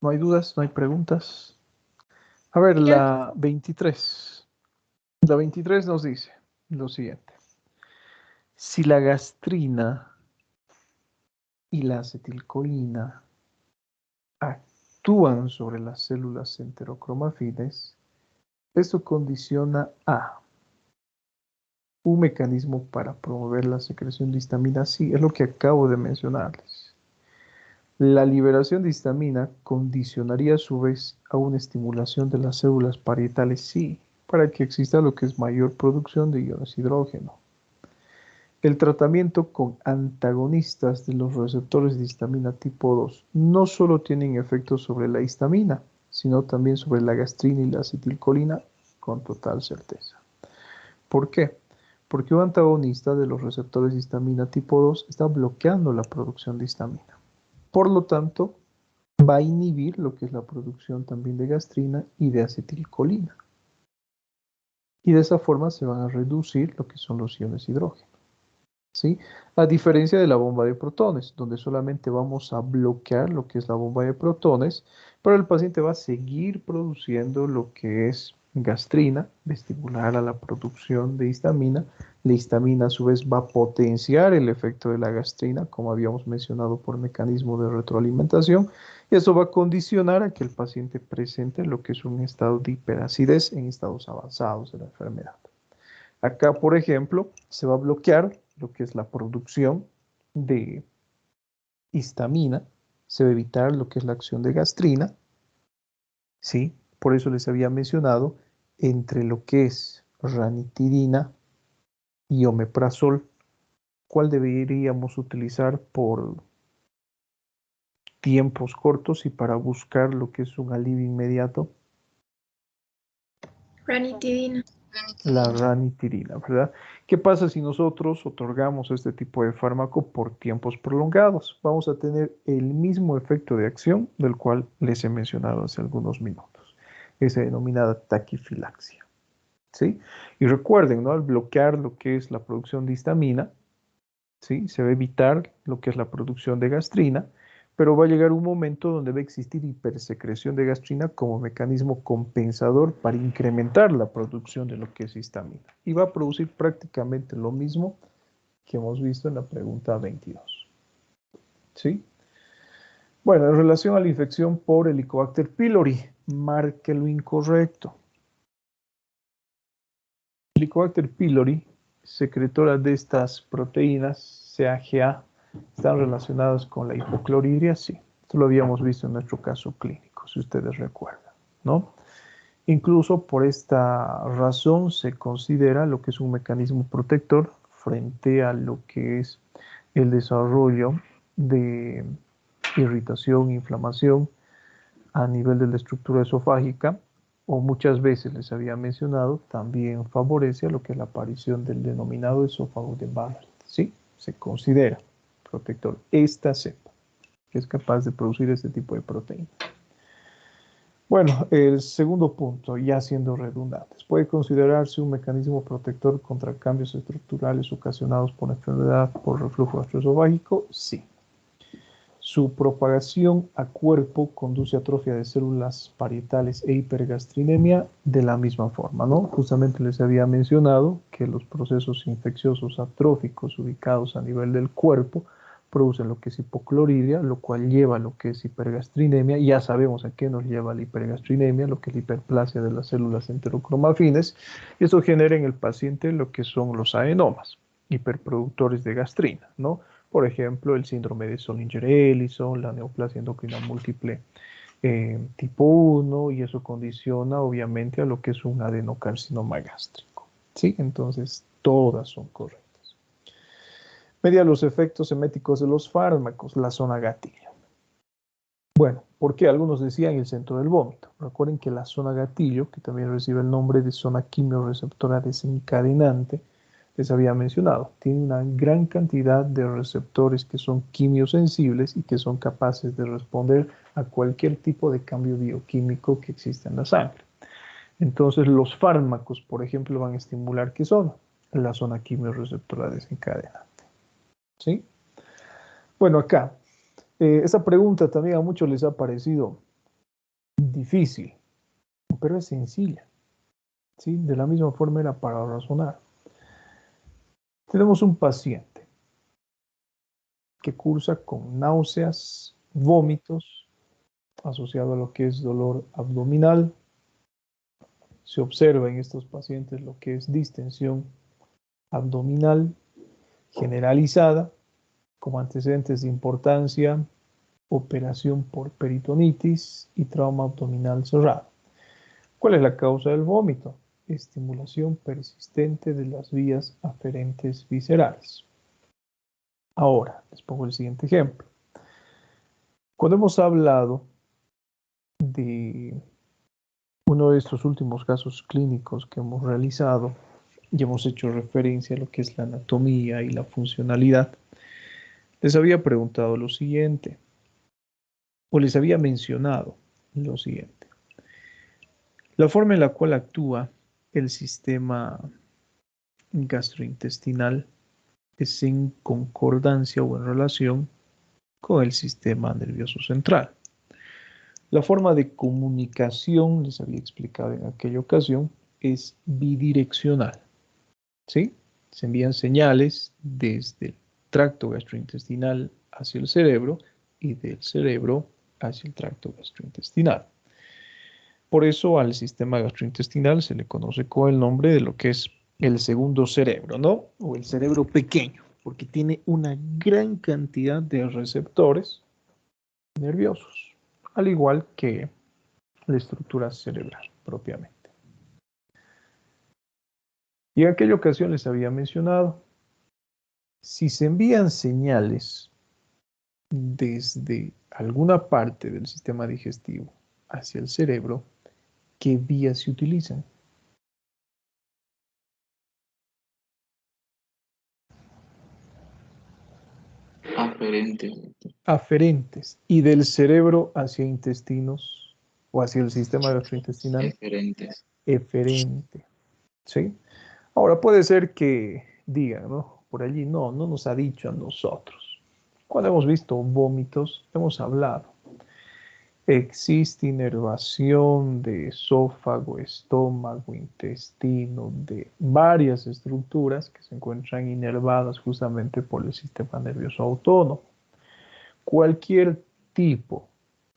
¿No hay dudas? ¿No hay preguntas? A ver, la 23. La 23 nos dice lo siguiente. Si la gastrina y la acetilcolina actúan sobre las células enterocromafines, esto condiciona a un mecanismo para promover la secreción de histamina. Sí, es lo que acabo de mencionarles. La liberación de histamina condicionaría a su vez a una estimulación de las células parietales, sí, para que exista lo que es mayor producción de iones hidrógeno. El tratamiento con antagonistas de los receptores de histamina tipo 2 no solo tienen efectos sobre la histamina, sino también sobre la gastrina y la acetilcolina con total certeza. ¿Por qué? Porque un antagonista de los receptores de histamina tipo 2 está bloqueando la producción de histamina. Por lo tanto, va a inhibir lo que es la producción también de gastrina y de acetilcolina. Y de esa forma se van a reducir lo que son los iones hidrógeno. ¿Sí? A diferencia de la bomba de protones, donde solamente vamos a bloquear lo que es la bomba de protones, pero el paciente va a seguir produciendo lo que es gastrina, vestibular a la producción de histamina. La histamina a su vez va a potenciar el efecto de la gastrina, como habíamos mencionado por mecanismo de retroalimentación, y eso va a condicionar a que el paciente presente lo que es un estado de hiperacidez en estados avanzados de la enfermedad. Acá, por ejemplo, se va a bloquear lo que es la producción de histamina, se va a evitar lo que es la acción de gastrina, ¿sí? Por eso les había mencionado entre lo que es ranitidina y omeprazol, ¿cuál deberíamos utilizar por tiempos cortos y para buscar lo que es un alivio inmediato? Ranitidina. La ranitidina, ¿verdad? ¿Qué pasa si nosotros otorgamos este tipo de fármaco por tiempos prolongados? Vamos a tener el mismo efecto de acción del cual les he mencionado hace algunos minutos, esa denominada taquifilaxia, ¿sí? Y recuerden, ¿no? Al bloquear lo que es la producción de histamina, ¿sí? Se va a evitar lo que es la producción de gastrina, pero va a llegar un momento donde va a existir hipersecreción de gastrina como mecanismo compensador para incrementar la producción de lo que es histamina. Y va a producir prácticamente lo mismo que hemos visto en la pregunta 22. ¿Sí? Bueno, en relación a la infección por Helicobacter pylori, marque lo incorrecto. Helicobacter pylori, secretora de estas proteínas, CAGA, están relacionadas con la hipocloridria, sí. Esto lo habíamos visto en nuestro caso clínico, si ustedes recuerdan, ¿no? Incluso por esta razón se considera lo que es un mecanismo protector frente a lo que es el desarrollo de irritación, inflamación a nivel de la estructura esofágica, o muchas veces les había mencionado, también favorece a lo que es la aparición del denominado esófago de Barrett, ¿sí? Se considera protector esta cepa, que es capaz de producir este tipo de proteína. Bueno, el segundo punto, ya siendo redundantes, ¿puede considerarse un mecanismo protector contra cambios estructurales ocasionados por enfermedad por reflujo gastroesofágico? Sí. Su propagación a cuerpo conduce a atrofia de células parietales e hipergastrinemia de la misma forma, ¿no? Justamente les había mencionado que los procesos infecciosos atróficos ubicados a nivel del cuerpo producen lo que es hipocloridria, lo cual lleva a lo que es hipergastrinemia. Ya sabemos a qué nos lleva la hipergastrinemia, lo que es la hiperplasia de las células enterocromafines. Y esto genera en el paciente lo que son los adenomas, hiperproductores de gastrina, ¿no? Por ejemplo, el síndrome de Zollinger-Ellison, la neoplasia endocrina múltiple tipo 1, y eso condiciona obviamente a lo que es un adenocarcinoma gástrico, ¿sí? Entonces, todas son correctas. Media los efectos eméticos de los fármacos, la zona gatillo. Bueno, ¿por qué? Algunos decían el centro del vómito. Recuerden que la zona gatillo, que también recibe el nombre de zona quimiorreceptora desencadenante, les había mencionado, tiene una gran cantidad de receptores que son quimiosensibles y que son capaces de responder a cualquier tipo de cambio bioquímico que exista en la sangre. Entonces, los fármacos, por ejemplo, van a estimular ¿qué zona? La zona quimiorreceptora desencadenante. ¿Sí? Bueno, acá, esta pregunta también a muchos les ha parecido difícil, pero es sencilla. ¿Sí? De la misma forma era para razonar. Tenemos un paciente que cursa con náuseas, vómitos, asociado a lo que es dolor abdominal. Se observa en estos pacientes lo que es distensión abdominal generalizada, como antecedentes de importancia, operación por peritonitis y trauma abdominal cerrado. ¿Cuál es la causa del vómito? Estimulación persistente de las vías aferentes viscerales. Ahora, les pongo el siguiente ejemplo. Cuando hemos hablado de uno de estos últimos casos clínicos que hemos realizado y hemos hecho referencia a lo que es la anatomía y la funcionalidad, les había preguntado lo siguiente, o les había mencionado lo siguiente. La forma en la cual actúa el sistema gastrointestinal es en concordancia o en relación con el sistema nervioso central. La forma de comunicación, les había explicado en aquella ocasión, es bidireccional. ¿Sí? Se envían señales desde el tracto gastrointestinal hacia el cerebro y del cerebro hacia el tracto gastrointestinal. Por eso al sistema gastrointestinal se le conoce con el nombre de lo que es el segundo cerebro, ¿no? O el cerebro pequeño, porque tiene una gran cantidad de receptores nerviosos, al igual que la estructura cerebral propiamente. Y en aquella ocasión les había mencionado, si se envían señales desde alguna parte del sistema digestivo hacia el cerebro, ¿qué vías se utilizan? Aferente. Aferentes. ¿Y del cerebro hacia intestinos o hacia el sistema gastrointestinal? Eferentes. Eferente. ¿Sí? Ahora puede ser que digan, ¿no? Por allí, no nos ha dicho a nosotros. Cuando hemos visto vómitos, hemos hablado. Existe inervación de esófago, estómago, intestino, de varias estructuras que se encuentran inervadas justamente por el sistema nervioso autónomo. Cualquier tipo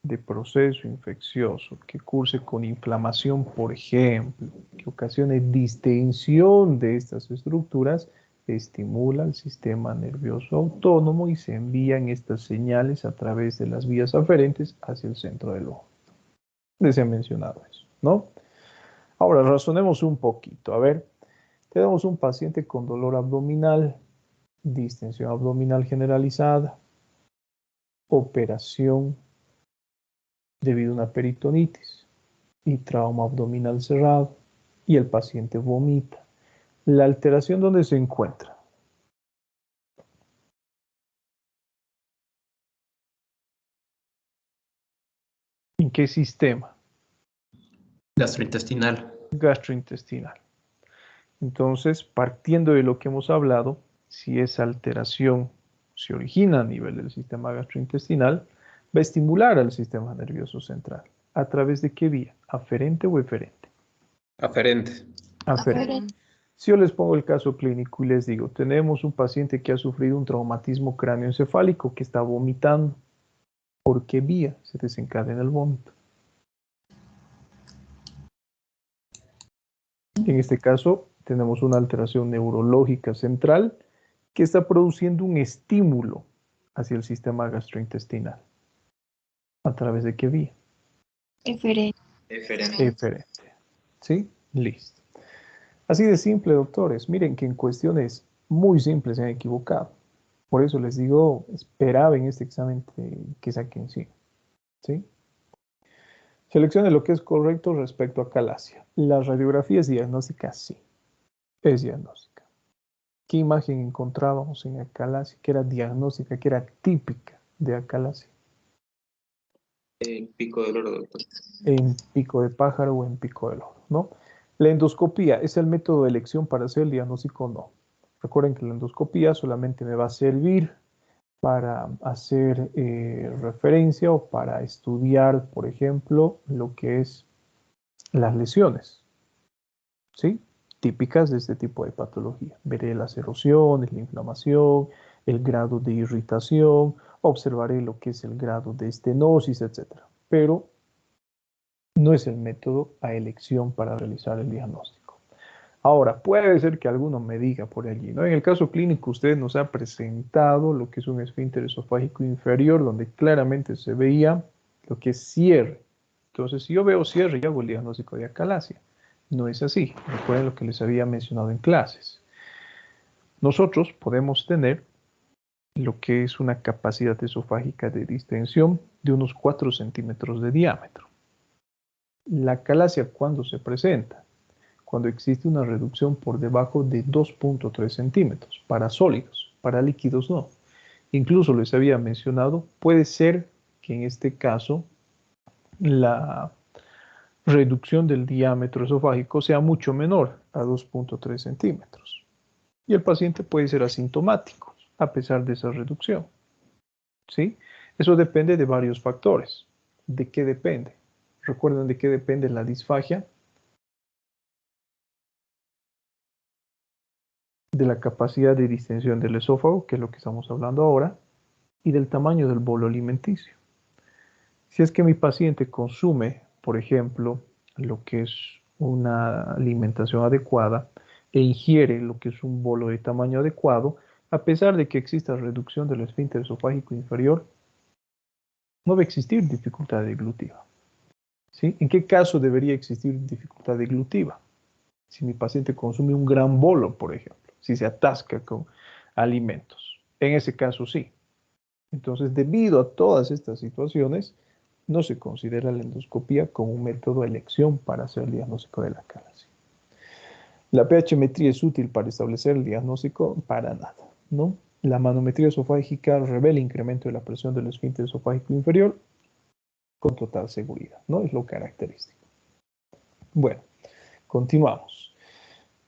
de proceso infeccioso que curse con inflamación, por ejemplo, que ocasione distensión de estas estructuras, estimula el sistema nervioso autónomo y se envían estas señales a través de las vías aferentes hacia el centro del ojo. Les he mencionado eso, ¿no? Ahora, razonemos un poquito. A ver, tenemos un paciente con dolor abdominal, distensión abdominal generalizada, operación debido a una peritonitis y trauma abdominal cerrado, y el paciente vomita. La alteración, ¿dónde se encuentra? ¿En qué sistema? Gastrointestinal. Gastrointestinal. Entonces, partiendo de lo que hemos hablado, si esa alteración se origina a nivel del sistema gastrointestinal, va a estimular al sistema nervioso central. ¿A través de qué vía? ¿Aferente o eferente? Aferente. Aferente. Si yo les pongo el caso clínico y les digo, tenemos un paciente que ha sufrido un traumatismo cráneoencefálico que está vomitando, ¿por qué vía se desencadena el vómito? En este caso, tenemos una alteración neurológica central que está produciendo un estímulo hacia el sistema gastrointestinal. ¿A través de qué vía? Eferente. Eferente. ¿Sí? Listo. Así de simple, doctores. Miren que en cuestiones muy simples se han equivocado. Por eso les digo, esperaba en este examen que saquen sí. ¿Sí? Seleccione lo que es correcto respecto a acalasia. La radiografía es diagnóstica, sí. Es diagnóstica. ¿Qué imagen encontrábamos en acalasia que era diagnóstica, que era típica de acalasia? El pico del oro, doctor. En pico de pájaro o en pico del oro, ¿no? La endoscopía, ¿es el método de elección para hacer el diagnóstico? No. Recuerden que la endoscopía solamente me va a servir para hacer referencia o para estudiar, por ejemplo, lo que es las lesiones, ¿sí? Típicas de este tipo de patología. Veré las erosiones, la inflamación, el grado de irritación, observaré lo que es el grado de estenosis, etc. Pero no es el método a elección para realizar el diagnóstico. Ahora, puede ser que alguno me diga por allí, ¿no? En el caso clínico, usted nos ha presentado lo que es un esfínter esofágico inferior, donde claramente se veía lo que es cierre. Entonces, si yo veo cierre, yo hago el diagnóstico de acalasia. No es así. Recuerden lo que les había mencionado en clases. Nosotros podemos tener lo que es una capacidad esofágica de distensión de unos 4 centímetros de diámetro. La acalasia, ¿cuándo se presenta? Cuando existe una reducción por debajo de 2.3 centímetros, para sólidos, para líquidos no. Incluso les había mencionado, puede ser que en este caso la reducción del diámetro esofágico sea mucho menor a 2.3 centímetros. Y el paciente puede ser asintomático a pesar de esa reducción. ¿Sí? Eso depende de varios factores. ¿De qué depende? ¿Recuerdan de qué depende la disfagia? De la capacidad de distensión del esófago, que es lo que estamos hablando ahora, y del tamaño del bolo alimenticio. Si es que mi paciente consume, por ejemplo, lo que es una alimentación adecuada e ingiere lo que es un bolo de tamaño adecuado, a pesar de que exista reducción del esfínter esofágico inferior, no va a existir dificultad deglutiva. ¿Sí? ¿En qué caso debería existir dificultad deglutiva? Si mi paciente consume un gran bolo, por ejemplo, si se atasca con alimentos. En ese caso sí. Entonces, debido a todas estas situaciones, no se considera la endoscopía como un método de elección para hacer el diagnóstico de la calasia. La pH-metría es útil para establecer el diagnóstico para nada, ¿no? La manometría esofágica revela incremento de la presión del esfínter esofágico inferior con total seguridad, ¿no? Es lo característico. Bueno, continuamos.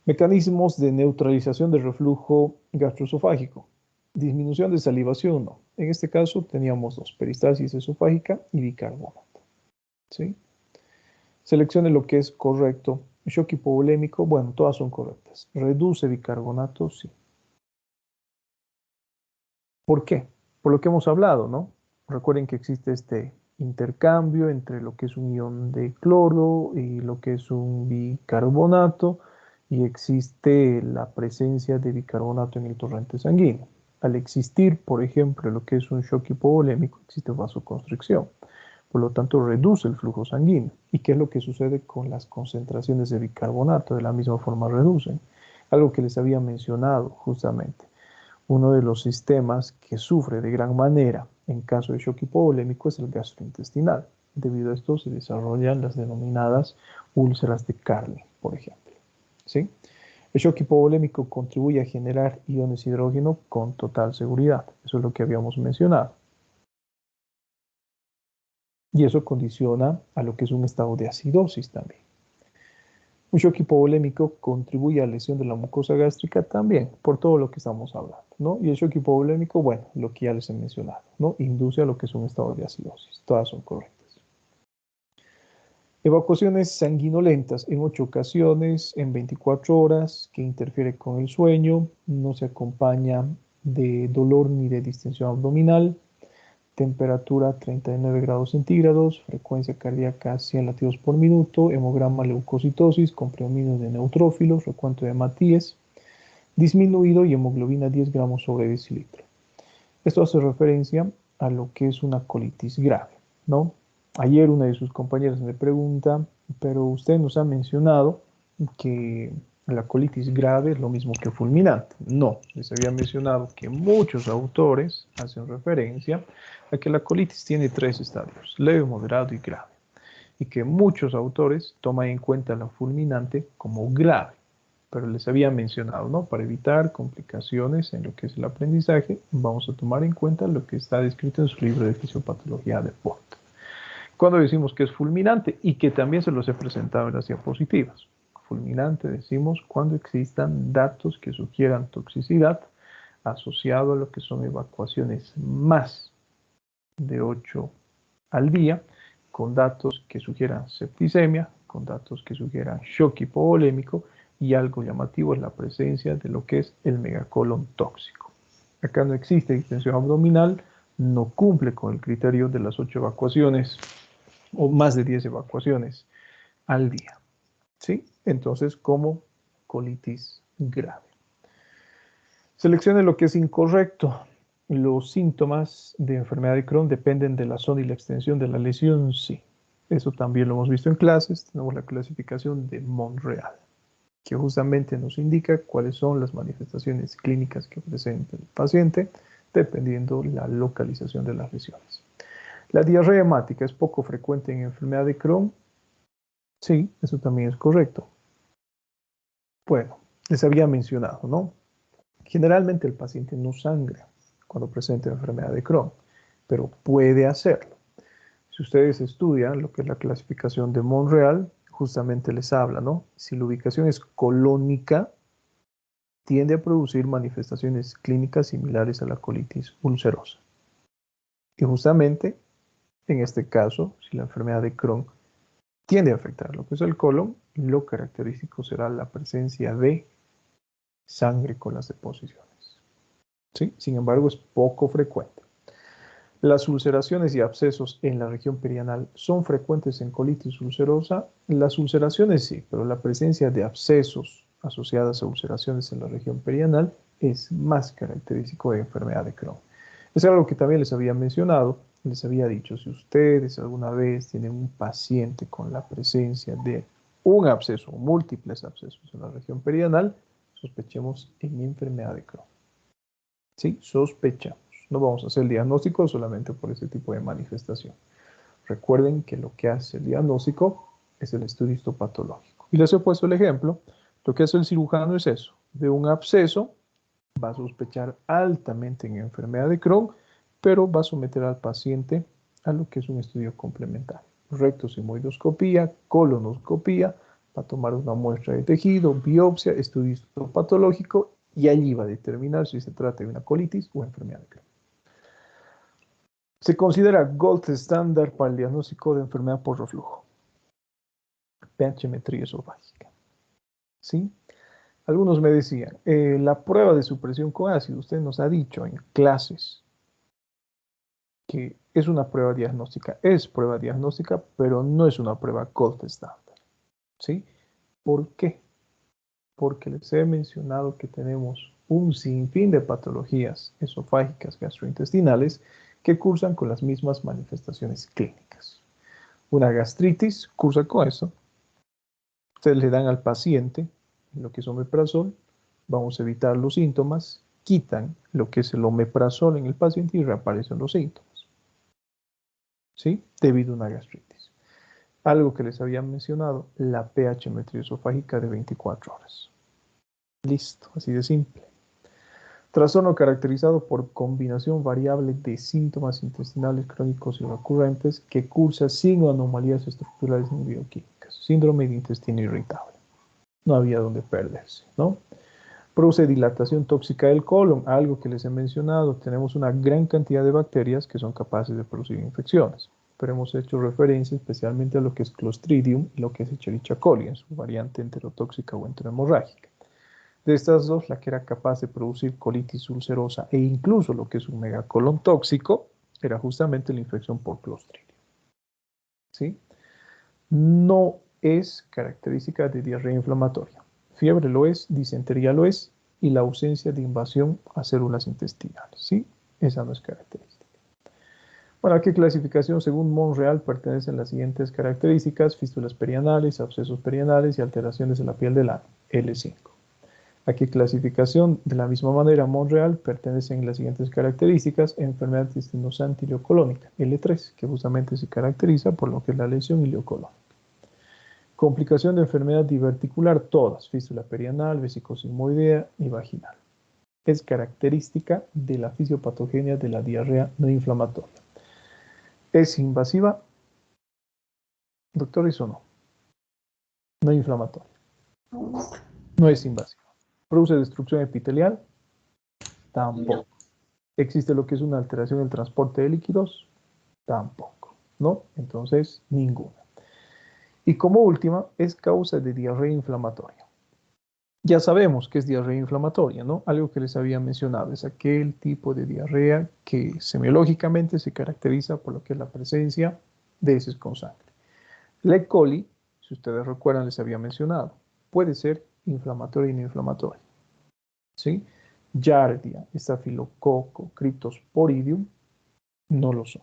Mecanismos de neutralización del reflujo gastroesofágico. Disminución de salivación, no. En este caso teníamos dos, peristalsis esofágica y bicarbonato. ¿Sí? Seleccione lo que es correcto. Shock hipovolémico, bueno, todas son correctas. Reduce bicarbonato, sí. ¿Por qué? Por lo que hemos hablado, ¿no? Recuerden que existe este intercambio entre lo que es un ion de cloro y lo que es un bicarbonato, y existe la presencia de bicarbonato en el torrente sanguíneo. Al existir, por ejemplo, lo que es un shock hipovolémico, existe vasoconstricción. Por lo tanto, reduce el flujo sanguíneo. ¿Y qué es lo que sucede con las concentraciones de bicarbonato? De la misma forma reducen. Algo que les había mencionado justamente. Uno de los sistemas que sufre de gran manera en caso de shock hipovolémico es el gastrointestinal. Debido a esto se desarrollan las denominadas úlceras de Carling, por ejemplo. ¿Sí? El shock hipovolémico contribuye a generar iones de hidrógeno con total seguridad. Eso es lo que habíamos mencionado. Y eso condiciona a lo que es un estado de acidosis también. Un shock hipovolémico contribuye a lesión de la mucosa gástrica también, por todo lo que estamos hablando, ¿no? Y el shock hipovolémico, bueno, lo que ya les he mencionado, ¿no? Induce a lo que es un estado de acidosis. Todas son correctas. Evacuaciones sanguinolentas en 8 ocasiones, en 24 horas, que interfiere con el sueño, no se acompaña de dolor ni de distensión abdominal, temperatura 39 grados centígrados, frecuencia cardíaca 100 latidos por minuto, hemograma leucocitosis con predominio de neutrófilos, recuento de Matías, disminuido y hemoglobina 10 gramos sobre decilitro. Esto hace referencia a lo que es una colitis grave, ¿no? Ayer una de sus compañeras me pregunta, pero usted nos ha mencionado que la colitis grave es lo mismo que fulminante. No, les había mencionado que muchos autores hacen referencia a que la colitis tiene 3 estadios, leve, moderado y grave. Y que muchos autores toman en cuenta la fulminante como grave. Pero les había mencionado, ¿no? Para evitar complicaciones en lo que es el aprendizaje, vamos a tomar en cuenta lo que está descrito en su libro de fisiopatología de Port. Cuando decimos que es fulminante y que también se los he presentado en las diapositivas. Fulminante decimos cuando existan datos que sugieran toxicidad asociado a lo que son evacuaciones más de 8 al día, con datos que sugieran septicemia, con datos que sugieran shock hipovolémico, y algo llamativo es la presencia de lo que es el megacolon tóxico. Acá no existe distensión abdominal, no cumple con el criterio de las 8 evacuaciones o más de 10 evacuaciones al día. ¿Sí? Entonces, como colitis grave. Seleccione lo que es incorrecto. Los síntomas de enfermedad de Crohn dependen de la zona y la extensión de la lesión, sí. Eso también lo hemos visto en clases. Tenemos la clasificación de Montreal, que justamente nos indica cuáles son las manifestaciones clínicas que presenta el paciente, dependiendo la localización de las lesiones. La diarrea hemática es poco frecuente en enfermedad de Crohn. Sí, eso también es correcto. Bueno, les había mencionado, ¿no? Generalmente el paciente no sangra cuando presenta enfermedad de Crohn, pero puede hacerlo. Si ustedes estudian lo que es la clasificación de Montreal, justamente les habla, ¿no? Si la ubicación es colónica, tiende a producir manifestaciones clínicas similares a la colitis ulcerosa. Y justamente, en este caso, si la enfermedad de Crohn tiende a afectar lo que es el colon, lo característico será la presencia de sangre con las deposiciones. ¿Sí? Sin embargo, es poco frecuente. Las ulceraciones y abscesos en la región perianal son frecuentes en colitis ulcerosa. Las ulceraciones sí, pero la presencia de abscesos asociadas a ulceraciones en la región perianal es más característico de enfermedad de Crohn. Es algo que también les había mencionado, les había dicho, si ustedes alguna vez tienen un paciente con la presencia de un absceso o múltiples abscesos en la región perianal, sospechemos en enfermedad de Crohn. Sí, sospechamos. No vamos a hacer el diagnóstico solamente por ese tipo de manifestación. Recuerden que lo que hace el diagnóstico es el estudio histopatológico. Y les he puesto el ejemplo. Lo que hace el cirujano es eso. Ve un absceso, va a sospechar altamente en enfermedad de Crohn, pero va a someter al paciente a lo que es un estudio complementario. Rectosigmoidoscopía, colonoscopía, va a tomar una muestra de tejido, biopsia, estudio histopatológico y allí va a determinar si se trata de una colitis o enfermedad de Crohn. Se considera gold estándar para el diagnóstico de enfermedad por reflujo. pH-metría esofágica. ¿Sí? Algunos me decían, la prueba de supresión con ácido, usted nos ha dicho en clases que es una prueba diagnóstica. Es prueba diagnóstica, pero no es una prueba gold estándar. ¿Sí? ¿Por qué? Porque les he mencionado que tenemos un sinfín de patologías esofágicas gastrointestinales que cursan con las mismas manifestaciones clínicas. Una gastritis cursa con eso. Ustedes le dan al paciente lo que es omeprazol, vamos a evitar los síntomas, quitan lo que es el omeprazol en el paciente y reaparecen los síntomas. ¿Sí? Debido a una gastritis. Algo que les había mencionado, la pH-metría esofágica de 24 horas. Listo, así de simple. Trastorno caracterizado por combinación variable de síntomas intestinales crónicos y recurrentes que cursa sin anomalías estructurales ni bioquímicas. Síndrome de intestino irritable. No había donde perderse, ¿no? Produce dilatación tóxica del colon, algo que les he mencionado. Tenemos una gran cantidad de bacterias que son capaces de producir infecciones. Pero hemos hecho referencia especialmente a lo que es Clostridium y lo que es Escherichia coli en su variante enterotóxica o enterohemorrágica. De estas dos, la que era capaz de producir colitis ulcerosa e incluso lo que es un megacolon tóxico, era justamente la infección por Clostridium. ¿Sí? No es característica de diarrea inflamatoria. Fiebre lo es, disentería lo es, y la ausencia de invasión a células intestinales. ¿Sí? Esa no es característica. Bueno, ¿a qué clasificación según Monreal pertenecen las siguientes características? Fístulas perianales, abscesos perianales y alteraciones de la piel del ano, L5. ¿A qué clasificación? De la misma manera, Monreal pertenecen las siguientes características: enfermedad intestinosante ileocolónica, L3, que justamente se caracteriza por lo que es la lesión ileocolónica. Complicación de enfermedad diverticular, todas, fístula perianal, vesicosigmoidea y vaginal. Es característica de la fisiopatogenia de la diarrea no inflamatoria. ¿Es invasiva? Doctores, ¿o no? No inflamatoria. No es invasiva. ¿Produce destrucción epitelial? Tampoco. ¿Existe lo que es una alteración del transporte de líquidos? Tampoco, ¿no? Entonces, ninguna. Y como última, es causa de diarrea inflamatoria. Ya sabemos que es diarrea inflamatoria, ¿no? Algo que les había mencionado, es aquel tipo de diarrea que semiológicamente se caracteriza por lo que es la presencia de heces con sangre. La E. coli, si ustedes recuerdan, les había mencionado, puede ser inflamatoria y no inflamatoria, ¿sí? Giardia, estafilococo, Cryptosporidium, no lo son.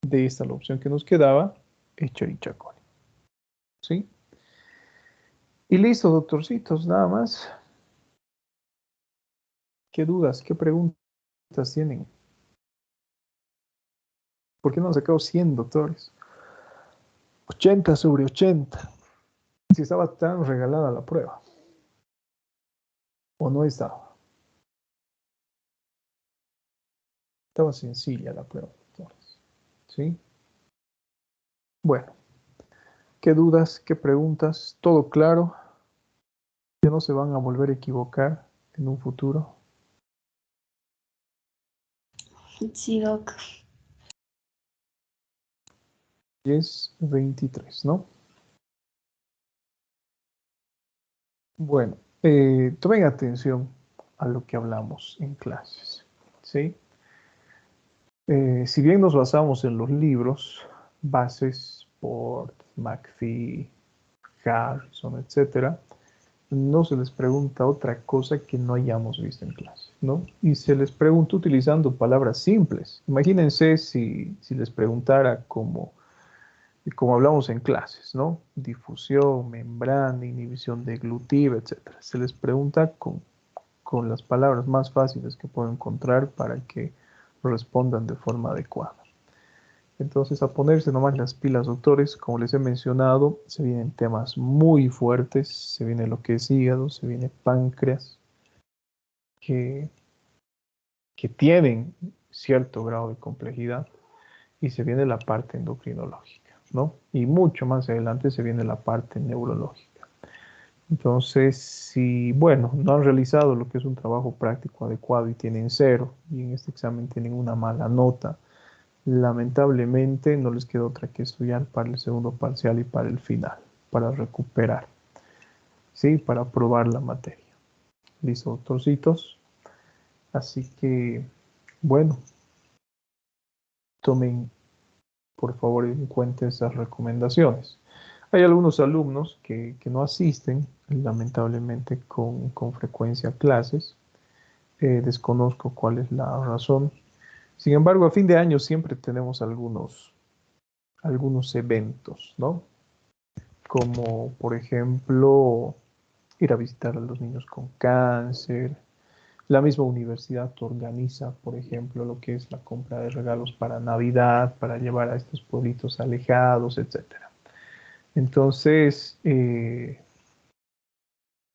De esta la opción que nos quedaba, Escherichia coli. ¿Sí? Y listo, doctorcitos, nada más. ¿Qué dudas, qué preguntas tienen? ¿Por qué no han sacado 100, doctores? 80 sobre 80. Si estaba tan regalada la prueba. ¿O no estaba? Estaba sencilla la prueba, doctores. ¿Sí? Bueno. ¿Qué dudas, qué preguntas? ¿Todo claro? ¿Que no se van a volver a equivocar en un futuro? Sí, doc. 10:23, ¿no? Bueno, tomen atención a lo que hablamos en clases, ¿sí? Si bien nos basamos en los libros, Bases, Port, McPhee, Harrison, etc., no se les pregunta otra cosa que no hayamos visto en clase, ¿no? Y se les pregunta utilizando palabras simples. Imagínense si les preguntara como hablamos en clases, ¿no? Difusión, membrana, inhibición deglutiva, etc. Se les pregunta con las palabras más fáciles que puedo encontrar para que respondan de forma adecuada. Entonces, a ponerse nomás las pilas, doctores, como les he mencionado, se vienen temas muy fuertes, se viene lo que es hígado, se viene páncreas, que tienen cierto grado de complejidad, y se viene la parte endocrinológica, ¿no? Y mucho más adelante se viene la parte neurológica. Entonces, si, bueno, no han realizado lo que es un trabajo práctico adecuado y tienen 0, y en este examen tienen una mala nota, lamentablemente no les queda otra que estudiar para el segundo parcial y para el final, para recuperar, ¿sí? Para aprobar la materia. ¿Listo, doctorcitos? Así que, bueno, tomen por favor en cuenta esas recomendaciones. Hay algunos alumnos que no asisten, lamentablemente, con frecuencia a clases. Desconozco cuál es la razón. Sin embargo, a fin de año siempre tenemos algunos eventos, ¿no? Como, por ejemplo, ir a visitar a los niños con cáncer. La misma universidad organiza, por ejemplo, lo que es la compra de regalos para Navidad, para llevar a estos pueblitos alejados, etc. Entonces,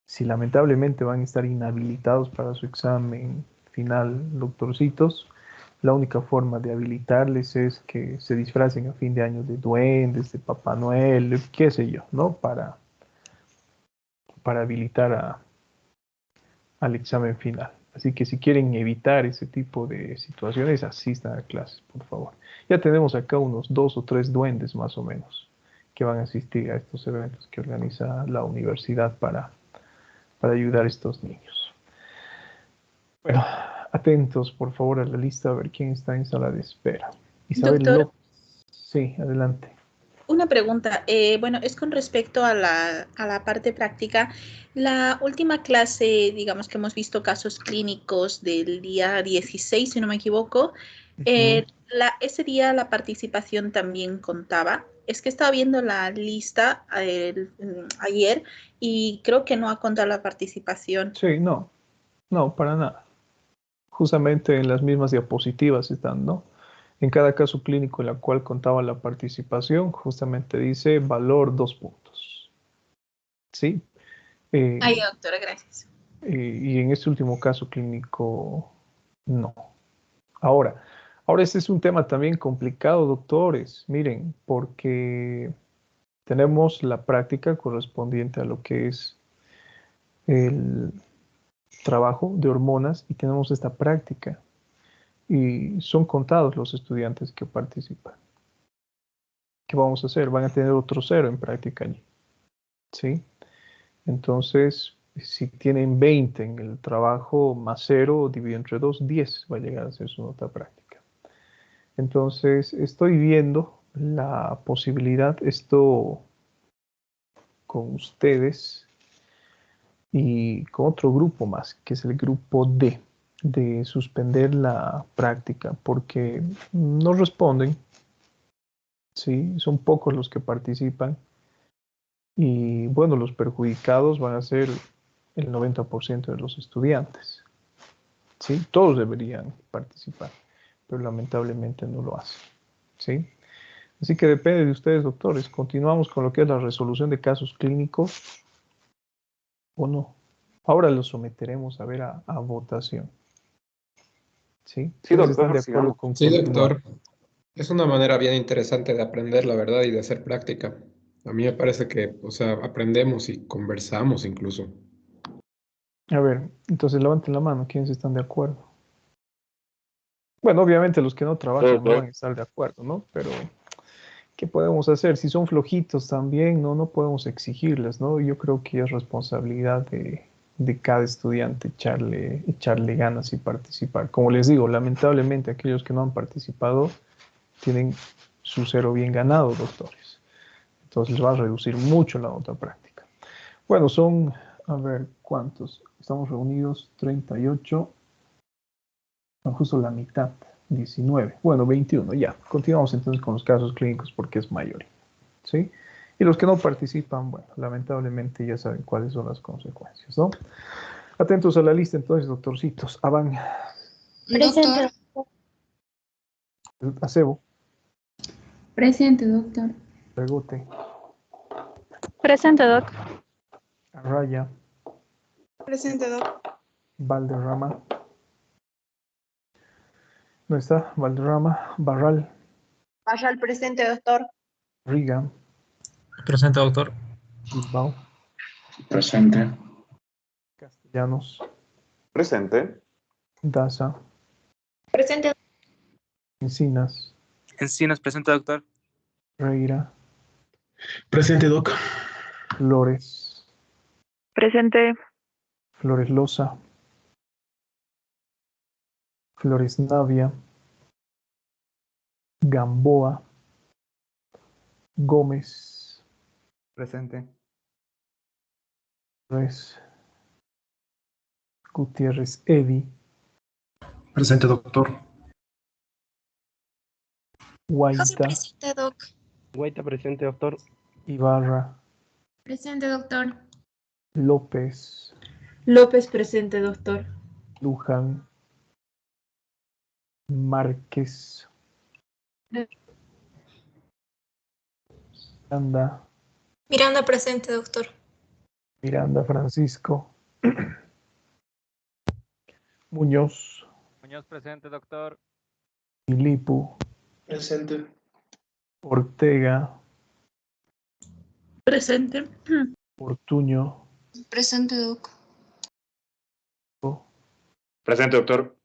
si lamentablemente van a estar inhabilitados para su examen final, doctorcitos, la única forma de habilitarles es que se disfracen a fin de año de duendes, de Papá Noel, qué sé yo, ¿no? Para habilitar al examen final. Así que si quieren evitar ese tipo de situaciones, asistan a clases, por favor. Ya tenemos acá unos 2 o 3 duendes más o menos que van a asistir a estos eventos que organiza la universidad para ayudar a estos niños. Bueno, atentos por favor a la lista a ver quién está en sala de espera. Isabel Doctor, López. Sí, adelante. una pregunta. Bueno, es con respecto a la parte práctica. La última clase, digamos que hemos visto casos clínicos del día 16, si no me equivoco. Ese día la participación también contaba. Es que estaba viendo la lista ayer y creo que no ha contado la participación. Sí, no, para nada. Justamente en las mismas diapositivas están, ¿no? En cada caso clínico en la cual contaba la participación, justamente dice valor 2 puntos. ¿Sí? Ay, doctora, gracias. Y en este último caso clínico, no. Ahora este es un tema también complicado, doctores. Miren, porque tenemos la práctica correspondiente a lo que es el trabajo de hormonas y tenemos esta práctica. Y son contados los estudiantes que participan. ¿Qué vamos a hacer? Van a tener otro 0 en práctica allí. ¿Sí? Entonces, si tienen 20 en el trabajo más 0, dividido entre 2, 10 va a llegar a ser su nota práctica. Entonces, estoy viendo la posibilidad, esto con ustedes y con otro grupo más, que es el grupo D, de suspender la práctica, porque no responden, ¿sí? Son pocos los que participan. Y bueno, los perjudicados van a ser el 90% de los estudiantes. ¿Sí? Todos deberían participar, pero lamentablemente no lo hacen. ¿Sí? Así que depende de ustedes, doctores. ¿Continuamos con lo que es la resolución de casos clínicos o no? Ahora lo someteremos a ver a votación. ¿Sí? Sí, ¿Ustedes están doctor, de acuerdo sigamos. con Sí, continuar? doctor. Es una manera bien interesante de aprender, la verdad, y de hacer práctica. A mí me parece que, o sea, aprendemos y conversamos incluso. A ver, entonces levanten la mano. ¿Quiénes están de acuerdo? Bueno, obviamente los que no trabajan no van a estar de acuerdo, ¿no? Pero ¿qué podemos hacer? Si son flojitos también, no podemos exigirles, ¿no? Yo creo que es responsabilidad de cada estudiante echarle ganas y participar. Como les digo, lamentablemente aquellos que no han participado tienen su 0 bien ganado, doctores. Entonces les va a reducir mucho la nota práctica. Bueno, son A ver, ¿cuántos? Estamos reunidos, 38. No, justo la mitad, 19. Bueno, 21, ya. Continuamos entonces con los casos clínicos porque es mayoría. ¿Sí? Y los que no participan, bueno, lamentablemente ya saben cuáles son las consecuencias, ¿no? Atentos a la lista entonces, doctorcitos. Avan, Presente. Acebo, Presente, doctor. Regote, Presente, doc. Arraya, Presente, doc. Valderrama. ¿No está? Valderrama, Barral, Vaya al presente, doctor. Riga, Presente, doctor. Bilbao, Presente. Castellanos, Presente. Daza, Presente. Encinas, Encinas, presente, doctor. Reira, Presente, Doc. Flores, Presente. Flores Loza, Flores Navia, Gamboa, Gómez, Presente. Flores, Gutiérrez Evi, Presente, doctor. José, Guaita, presente, doc. Guaita, presente, doctor. Ibarra, Presente, doctor. López, López, presente, doctor. Luján, Márquez, Miranda, Miranda, presente, doctor. Miranda Francisco, Muñoz, Muñoz, presente, doctor. Filipu, Presente. Ortega, Presente. Ortuño, Presente, doc. Presente, doctor.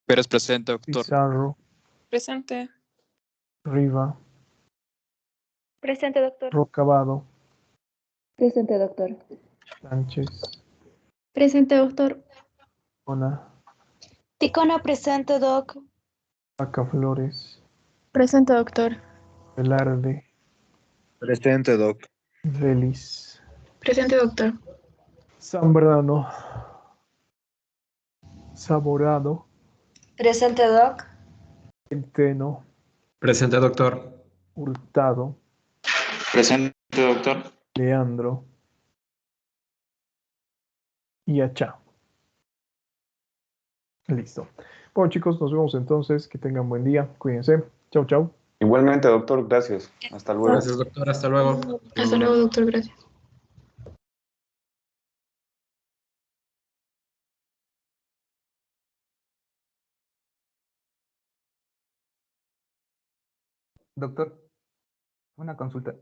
Pérez, presente, doctor. Pizarro, Presente. Riva, Presente, doctor. Rocabado, Presente, doctor. Sánchez, Presente, doctor. Ona, Ticona, presente, doc. Vaca Flores, Presente, doctor. Velarde, Presente, Doc. Vélez, Presente, doctor. Zambrano, Saborado, Presente, doc. Centeno, Presente, doctor. Hurtado, Presente, doctor. Leandro y Achá. Listo. Bueno, chicos, nos vemos entonces. Que tengan buen día. Cuídense. Chau, chau. Igualmente, doctor, gracias. Hasta luego. Gracias, doctor. Hasta luego. Hasta luego, doctor. Gracias. Doctor, una consulta.